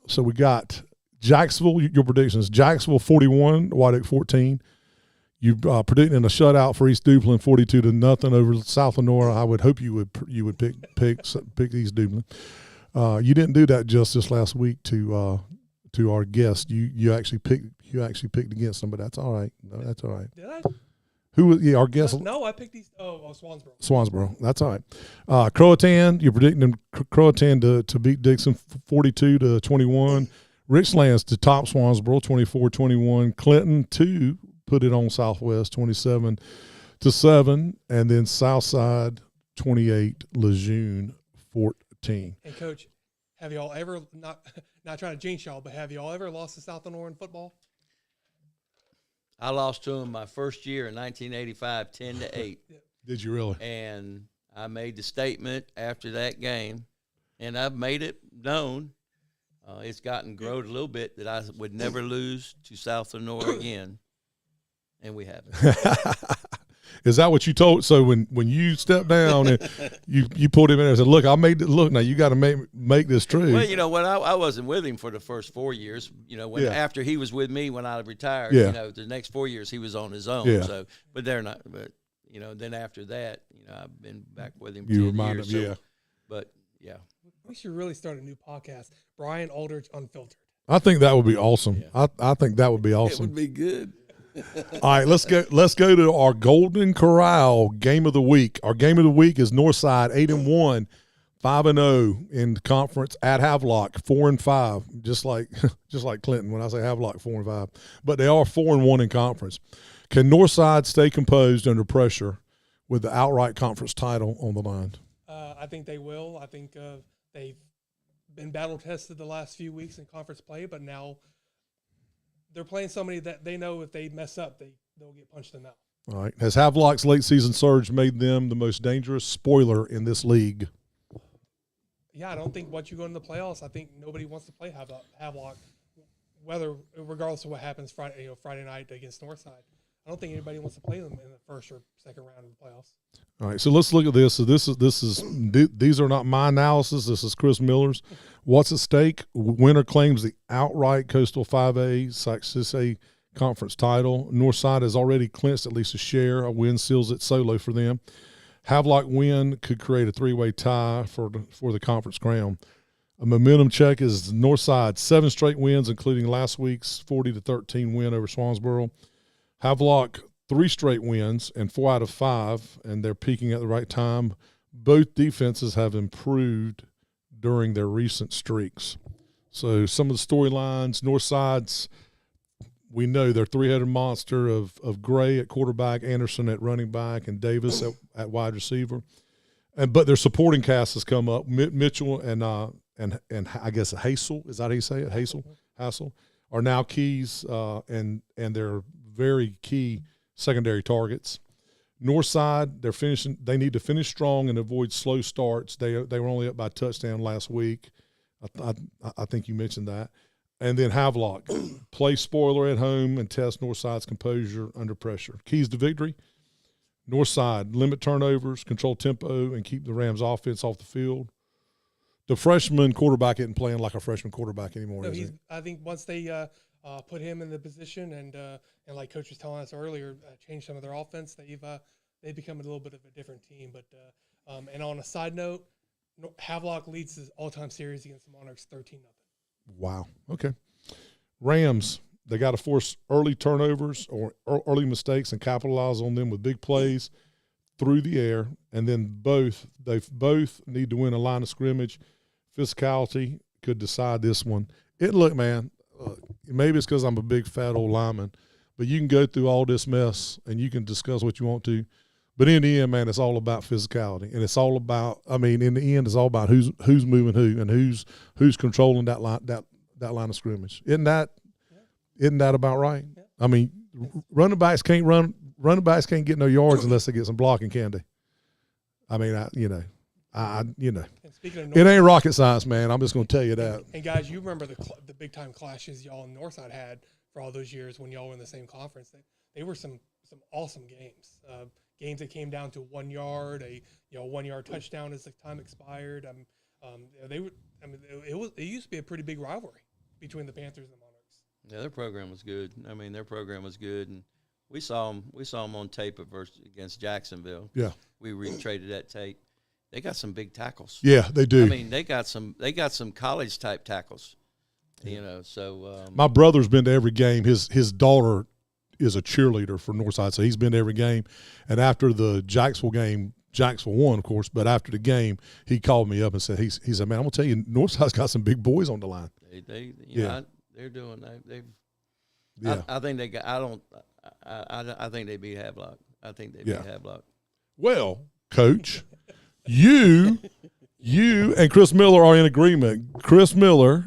S1: so we got Jacksonville. Your predictions: Jacksonville 41, White Oak 14. You predicting a shutout for East Duplin, 42-0 over South Lenore. I would hope you would pick East Duplin. You didn't do that justice last week to our guest. You actually picked against them, but that's all right. No, that's all right.
S3: Did I?
S1: Who was our guest?
S3: No, I picked East. Swansboro.
S1: Swansboro. That's all right. Croatan. You're predicting them Croatan to beat Dixon 42-21. Richlands to top Swansboro 24-21. Clinton to put it on Southwest 27-7, and then Southside 28, Lejeune 14.
S3: Hey, Coach, have y'all ever not trying to jinx y'all, but have y'all ever lost to South Lenore in football?
S2: I lost to them my first year in 1985, 10-8.
S1: Did you really?
S2: And I made the statement after that game, and I've made it known. It's gotten growed a little bit that I would never lose to South Lenore again. And we haven't.
S1: Is that what you told? So when you stepped down and you pulled him in and said, "Look, I made it. Look, now you got to make this true."
S2: Well, you know what? I wasn't with him for the first 4 years. You know, after he was with me when I retired.
S1: Yeah.
S2: You know, the next 4 years he was on his own.
S1: Yeah.
S2: So, but they're not. But then after that, I've been back with him.
S1: You
S2: 10
S1: remind
S2: years,
S1: him, yeah.
S2: But yeah,
S3: We should really start a new podcast, Brian Aldridge Unfiltered.
S1: I think that would be awesome.
S2: Yeah.
S1: I think that would be
S4: It
S1: awesome.
S4: would be good.
S1: All right, let's go to our Golden Corral game of the week. Our game of the week is Northside 8-1, 5-0 in the conference at Havelock 4-5, just like Clinton. When I say Havelock 4-5, but they are 4-1 in conference. Can Northside stay composed under pressure with the outright conference title on the line?
S3: I think they will. I think they've been battle tested the last few weeks in conference play, but now they're playing somebody that they know if they mess up, they'll get punched in the mouth.
S1: All right. Has Havelock's late season surge made them the most dangerous spoiler in this league?
S3: Yeah, I don't think once you go into the playoffs, I think nobody wants to play Havelock, regardless of what happens Friday night against Northside. I don't think anybody wants to play them in the first or second round of the playoffs.
S1: All right, so let's look at this. So these are not my analysis. This is Chris Miller's. What's at stake? Winner claims the outright Coastal 5A 6A conference title. Northside has already clinched at least a share. A win seals it solo for them. Havelock win could create a three-way tie for the conference crown. A momentum check is Northside 7 straight wins, including last week's 40-13 win over Swansboro. Havelock 3 straight wins and 4 out of 5, and they're peaking at the right time. Both defenses have improved during their recent streaks. So some of the storylines, Northside's, we know their three-headed monster of Gray at quarterback, Anderson at running back, and Davis at wide receiver. But their supporting cast has come up. Mitchell and I guess Hassel, is that how you say it? Hassel are now keys, and they're very key secondary targets. Northside, they need to finish strong and avoid slow starts. They were only up by a touchdown last week. I think you mentioned that. And then Havelock, play spoiler at home and test Northside's composure under pressure. Keys to victory: Northside, limit turnovers, control tempo, and keep the Rams' offense off the field. The freshman quarterback isn't playing like a freshman quarterback anymore, is he?
S3: I think once they put him in the position and like Coach was telling us earlier, change some of their offense, they've become a little bit of a different team. But and on a side note, Havelock leads the all-time series against the Monarchs 13-0.
S1: Wow. Okay. Rams, they got to force early turnovers or early mistakes and capitalize on them with big plays through the air. And then they both need to win a line of scrimmage. Physicality could decide this one. Look, man, maybe it's because I'm a big fat old lineman, but you can go through all this mess and you can discuss what you want to. But in the end, man, it's all about physicality, and it's all about. I mean, in the end, it's all about who's moving who and who's controlling that line of scrimmage. Isn't that about right? Yeah. I mean, running backs can't get no yards unless they get some blocking, can they? I mean, You know,
S3: And speaking of
S1: it ain't rocket science, man. I'm just going to tell you that.
S3: And guys, you remember the big time clashes y'all in Northside had for all those years when y'all were in the same conference. They were some awesome games. Games that came down to 1 yard, a 1 yard touchdown as the time expired. It used to be a pretty big rivalry between the Panthers and the Monarchs.
S2: Yeah, their program was good. I mean, their program was good, and we saw them on tape against Jacksonville.
S1: Yeah,
S2: we retraded that tape. They got some big tackles.
S1: Yeah, they do.
S2: I mean, they got some college type tackles. You know, so
S1: my brother's been to every game. His daughter is a cheerleader for Northside, so he's been to every game. And after the Jacksonville game, Jacksonville won, of course, but after the game, he called me up and said, he said, man, I'm gonna tell you, Northside's got some big boys on the line.
S2: They're doing. They've.
S1: Yeah.
S2: I think they got. I think they beat Havelock. I think they beat Havelock.
S1: Well, Coach, you and Chris Miller are in agreement. Chris Miller,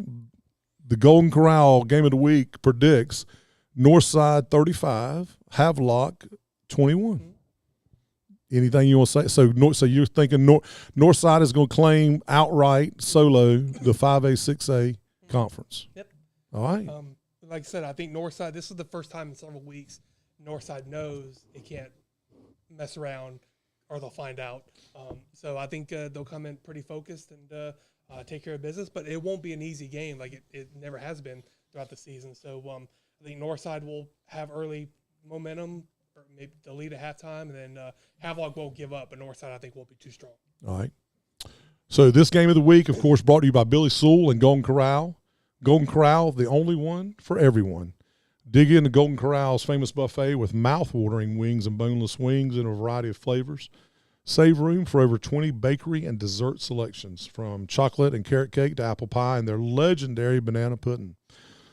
S1: the Golden Corral Game of the Week, predicts Northside 35, Havelock 21. Anything you want to say? So you're thinking Northside is going to claim outright solo the 5A, 6A conference.
S3: Yep.
S1: All right.
S3: Like I said, I think Northside, this is the first time in several weeks Northside knows it can't mess around or they'll find out. So I think they'll come in pretty focused and take care of business, but it won't be an easy game like it never has been throughout the season. So I think Northside will have early momentum, or maybe the lead at halftime, and then Havelock won't give up, but Northside I think will be too strong.
S1: All right. So this game of the week, of course, brought to you by Billy Sewell and Golden Corral. Golden Corral, the only one for everyone. Dig into Golden Corral's famous buffet with mouth-watering wings and boneless wings in a variety of flavors. Save room for over 20 bakery and dessert selections, from chocolate and carrot cake to apple pie and their legendary banana pudding.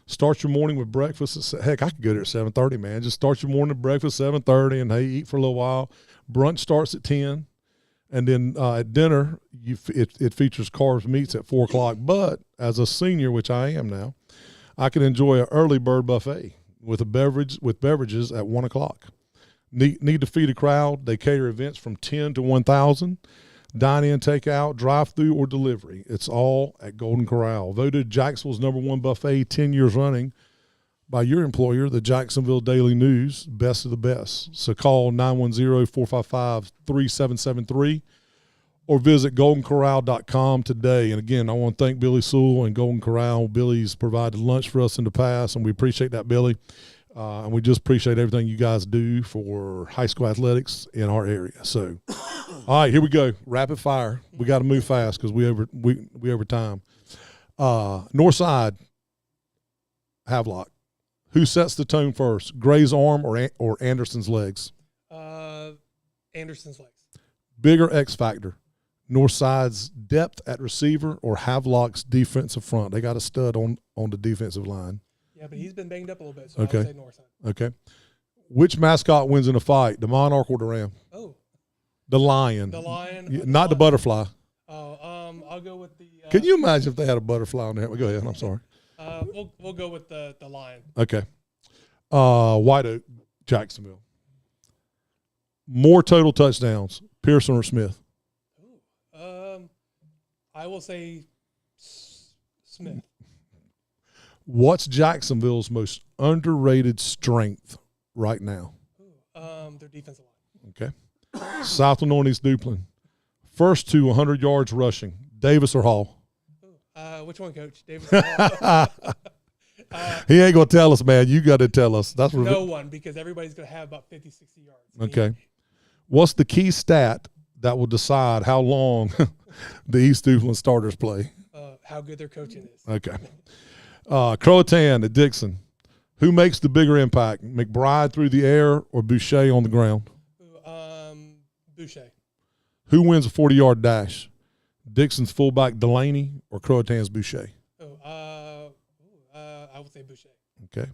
S1: Start your morning with breakfast. Heck, I could go there at 7:30, man. Just start your morning breakfast at 7:30 and, hey, eat for a little while. Brunch starts at 10. And then at dinner, it features carbs meats at 4 o'clock. But as a senior, which I am now, I can enjoy an early bird buffet with beverages at 1 o'clock. Need to feed a crowd? They cater events from 10 to 1,000. Dine in, take out, drive through, or delivery. It's all at Golden Corral. Voted Jacksonville's #1 buffet 10 years running by your employer, the Jacksonville Daily News, best of the best. So call 910-455-3773 or visit goldencorral.com today. And again, I want to thank Billy Sewell and Golden Corral. Billy's provided lunch for us in the past, and we appreciate that, Billy. And we just appreciate everything you guys do for high school athletics in our area. So, all right, here we go. Rapid fire. We got to move fast because we over time. Northside, Havelock. Who sets the tone first, Gray's arm or Anderson's legs?
S3: Anderson's legs.
S1: Bigger X factor, Northside's depth at receiver or Havelock's defensive front? They got a stud on the defensive line.
S3: Yeah, but he's been banged up a little bit, so
S1: Okay.
S3: I would say Northside.
S1: Okay. Which mascot wins in a fight, the Monarch or the Ram?
S3: Oh,
S1: The Lion.
S3: the Lion.
S1: Not the butterfly.
S3: Oh, I'll go with the.
S1: Can you imagine if they had a butterfly on there? Go ahead. I'm sorry.
S3: We'll go with the Lion.
S1: Okay. White Oak, Jacksonville. More total touchdowns, Pearson or Smith?
S3: I will say Smith.
S1: What's Jacksonville's most underrated strength right now?
S3: Their defensive line.
S1: Okay. South and East Duplin. First to 100 yards rushing, Davis or Hall?
S3: Which one, Coach? Davis.
S1: He ain't going to tell us, man. You got to tell us. That's
S3: No one, because everybody's going to have about 50, 60 yards.
S1: Okay. What's the key stat that will decide how long the East Duplin starters play?
S3: How good their coaching is.
S1: Okay. Croatan at Dixon. Who makes the bigger impact, McBride through the air or Boucher on the ground?
S3: Boucher.
S1: Who wins a 40-yard dash, Dixon's fullback Delaney or Croatan's Boucher?
S3: I would say Boucher.
S1: Okay.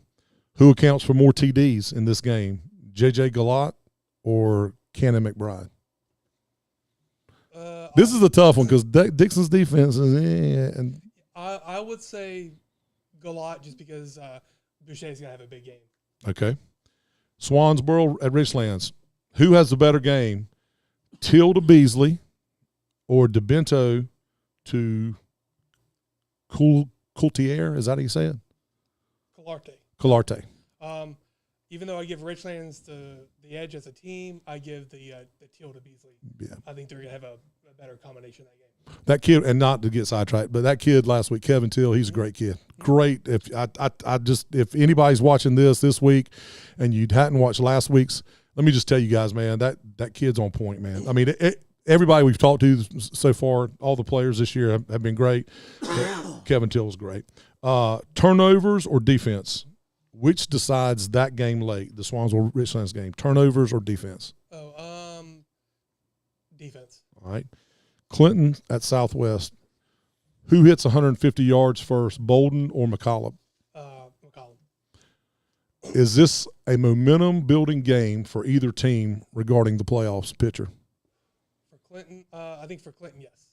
S1: Who accounts for more TDs in this game, J.J. Galat or Cannon McBride? This is a tough one because Dixon's defense is and
S3: I would say Galat just because Boucher's going to have a big game.
S1: Okay. Swansboro at Richlands. Who has the better game, Tilda Beasley or DeBento to Coultier? Is that how you say it? Colarte.
S3: Even though I give Richlands the edge as a team, I give the Teal to Beasley.
S1: Yeah.
S3: I think they're going to have a better combination in that game.
S1: That kid, and not to get sidetracked, but that kid last week, Kevin Till, he's a great kid. Great. If anybody's watching this week and you hadn't watched last week's, let me just tell you guys, man, that kid's on point, man. I mean, everybody we've talked to so far, all the players this year have been great. Kevin Till was great. Turnovers or defense? Which decides that game late, the Swansville Richlands game? Turnovers or defense?
S3: Defense.
S1: All right. Clinton at Southwest. Who hits 150 yards first, Bolden or McCollum?
S3: McCollum.
S1: Is this a momentum-building game for either team regarding the playoffs, pitcher?
S3: For Clinton, I think for Clinton, yes.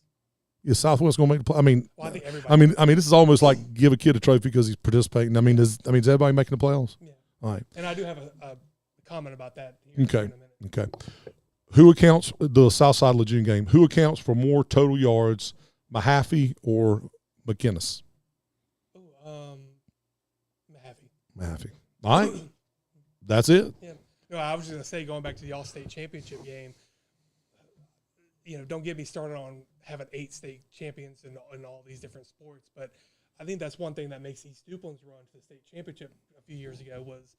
S1: Is Southwest going to make the play? I mean,
S3: well, I think everybody.
S1: I mean, this is almost like give a kid a trophy because he's participating. I mean, is everybody making the playoffs?
S3: Yeah.
S1: All right.
S3: And I do have a comment about that. Here
S1: Okay.
S3: In a minute.
S1: Okay. Who accounts the Southside Lejeune game? Who accounts for more total yards, Mahaffey or McInnes? Mahaffey. All right. That's it.
S3: Yeah. No, I was just going to say, going back to the All-State Championship game, don't get me started on having 8 state champions in all these different sports, but I think that's one thing that makes East Duplin's run to the state championship a few years ago was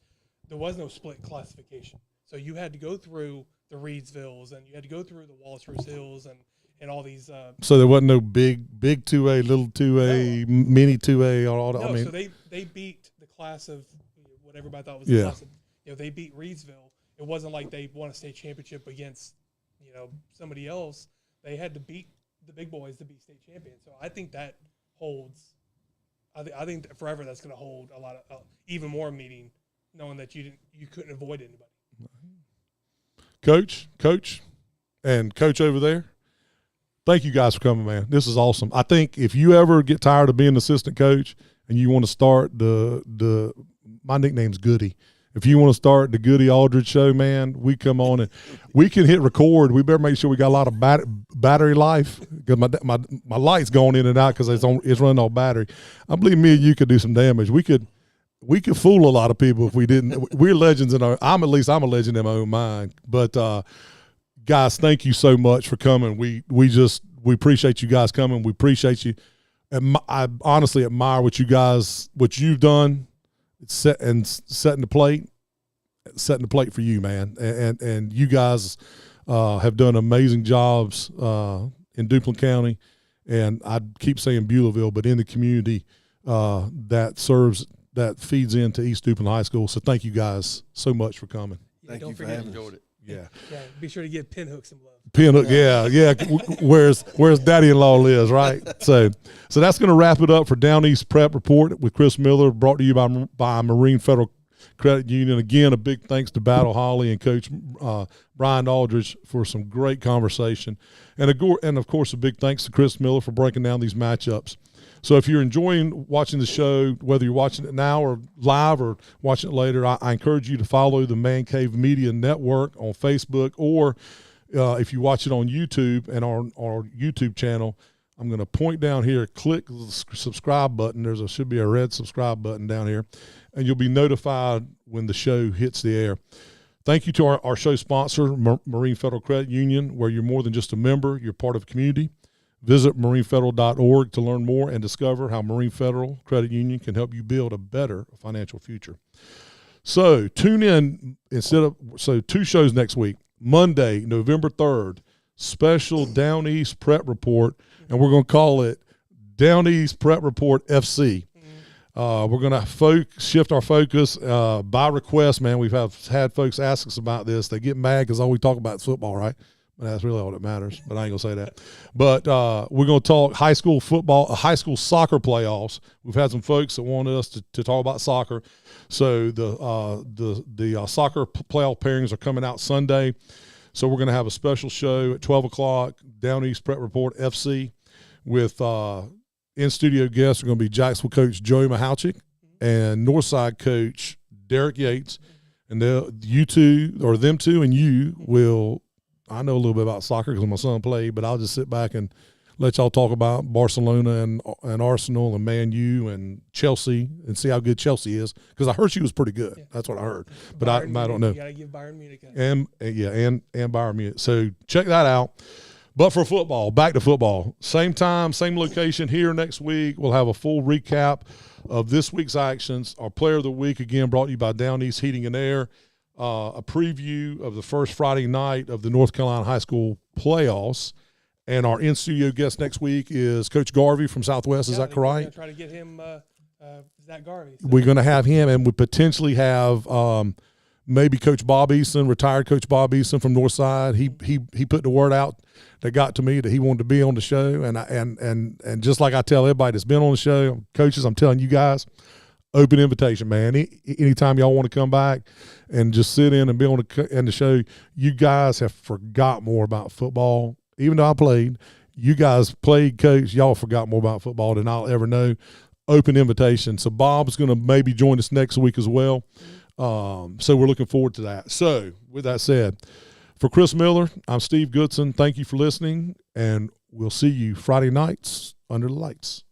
S3: there was no split classification. So you had to go through the Reedsvilles and you had to go through the Wallace Rose Hills and all these.
S1: So there wasn't no big 2A, little 2A, mini 2A, all that.
S3: No,
S1: I mean,
S3: so they beat the class of what everybody thought was the class of, they beat Reedsville. It wasn't like they won a state championship against, somebody else. They had to beat the big boys to be state champions. So I think that holds. I think that forever that's going to hold a lot of even more meaning, knowing that you couldn't avoid anybody.
S1: Coach, and Coach over there, thank you guys for coming, man. This is awesome. I think if you ever get tired of being an assistant coach and you want to start my nickname's Goody. If you want to start the Goody Aldridge show, man, we come on and we can hit record. We better make sure we got a lot of battery life because my light's going in and out because it's running off battery. I believe me and you could do some damage. We could fool a lot of people if we didn't. We're legends I'm a legend in my own mind. But guys, thank you so much for coming. We appreciate you guys coming. We appreciate you. And I honestly admire what you've done. Setting the plate for you, man, and you guys have done amazing jobs in Duplin County, and I keep saying Beulahville, but in the community that feeds into East Duplin High School. So thank you guys so much for coming.
S4: Thank you for
S2: I
S4: having us.
S2: enjoyed it.
S1: Yeah.
S3: Yeah, be sure to give Pinhook some love.
S1: Pinhook, yeah. Where's Daddy-in-law Liz, right? So that's going to wrap it up for Down East Prep Report with Chris Miller, brought to you by Marine Federal Credit Union. Again, a big thanks to Battle Holley and Coach Brian Aldridge for some great conversation, and of course a big thanks to Chris Miller for breaking down these matchups. So if you're enjoying watching the show, whether you're watching it now or live or watching it later, I encourage you to follow the Man Cave Media Network on Facebook, or if you watch it on YouTube and on our YouTube channel, I'm going to point down here, click the subscribe button. There should be a red subscribe button down here, and you'll be notified when the show hits the air. Thank you to our show sponsor, Marine Federal Credit Union, where you're more than just a member, you're part of a community. Visit marinefederal.org to learn more and discover how Marine Federal Credit Union can help you build a better financial future. So tune in 2 shows next week. Monday, November 3rd, special Down East Prep Report, and we're going to call it Down East Prep Report FC. We're going to shift our focus by request, man. We've had folks ask us about this. They get mad because all we talk about is football, right? But that's really all that matters, but I ain't going to say that. But we're going to talk high school football, high school soccer playoffs. We've had some folks that wanted us to talk about soccer. So the soccer playoff pairings are coming out Sunday. So we're going to have a special show at 12 o'clock, Down East Prep Report FC, with in-studio guests are going to be Jacksonville coach Joey Mahalchik and Northside coach Derek Yates. And them two and you will I know a little bit about soccer because my son played, but I'll just sit back and let y'all talk about Barcelona and Arsenal and Man U and Chelsea and see how good Chelsea is, because I heard she was pretty good. Yeah. That's what I heard, but I don't know.
S3: You got to give Bayern Munich a
S1: and Bayern Munich. So check that out. But for football, back to football. Same time, same location here next week. We'll have a full recap of this week's actions. Our Player of the Week, again, brought to you by Down East Heating and Air. A preview of the first Friday night of the North Carolina High School playoffs. And our in-studio guest next week is Coach Garvey from Southwest. Is that correct?
S3: We're going to try to get him, Zach Garvey. So.
S1: We're going to have him, and we potentially have maybe Coach Bob Easton, retired Coach Bob Easton from Northside. He put the word out that got to me that he wanted to be on the show. And just like I tell everybody that's been on the show, coaches, I'm telling you guys, open invitation, man. Anytime y'all want to come back and just sit in and be on the show, you guys have forgot more about football. Even though I played, you guys played, coach, y'all forgot more about football than I'll ever know. Open invitation. So Bob's going to maybe join us next week as well. So we're looking forward to that. So with that said, for Chris Miller, I'm Steve Goodson. Thank you for listening, and we'll see you Friday nights under the lights.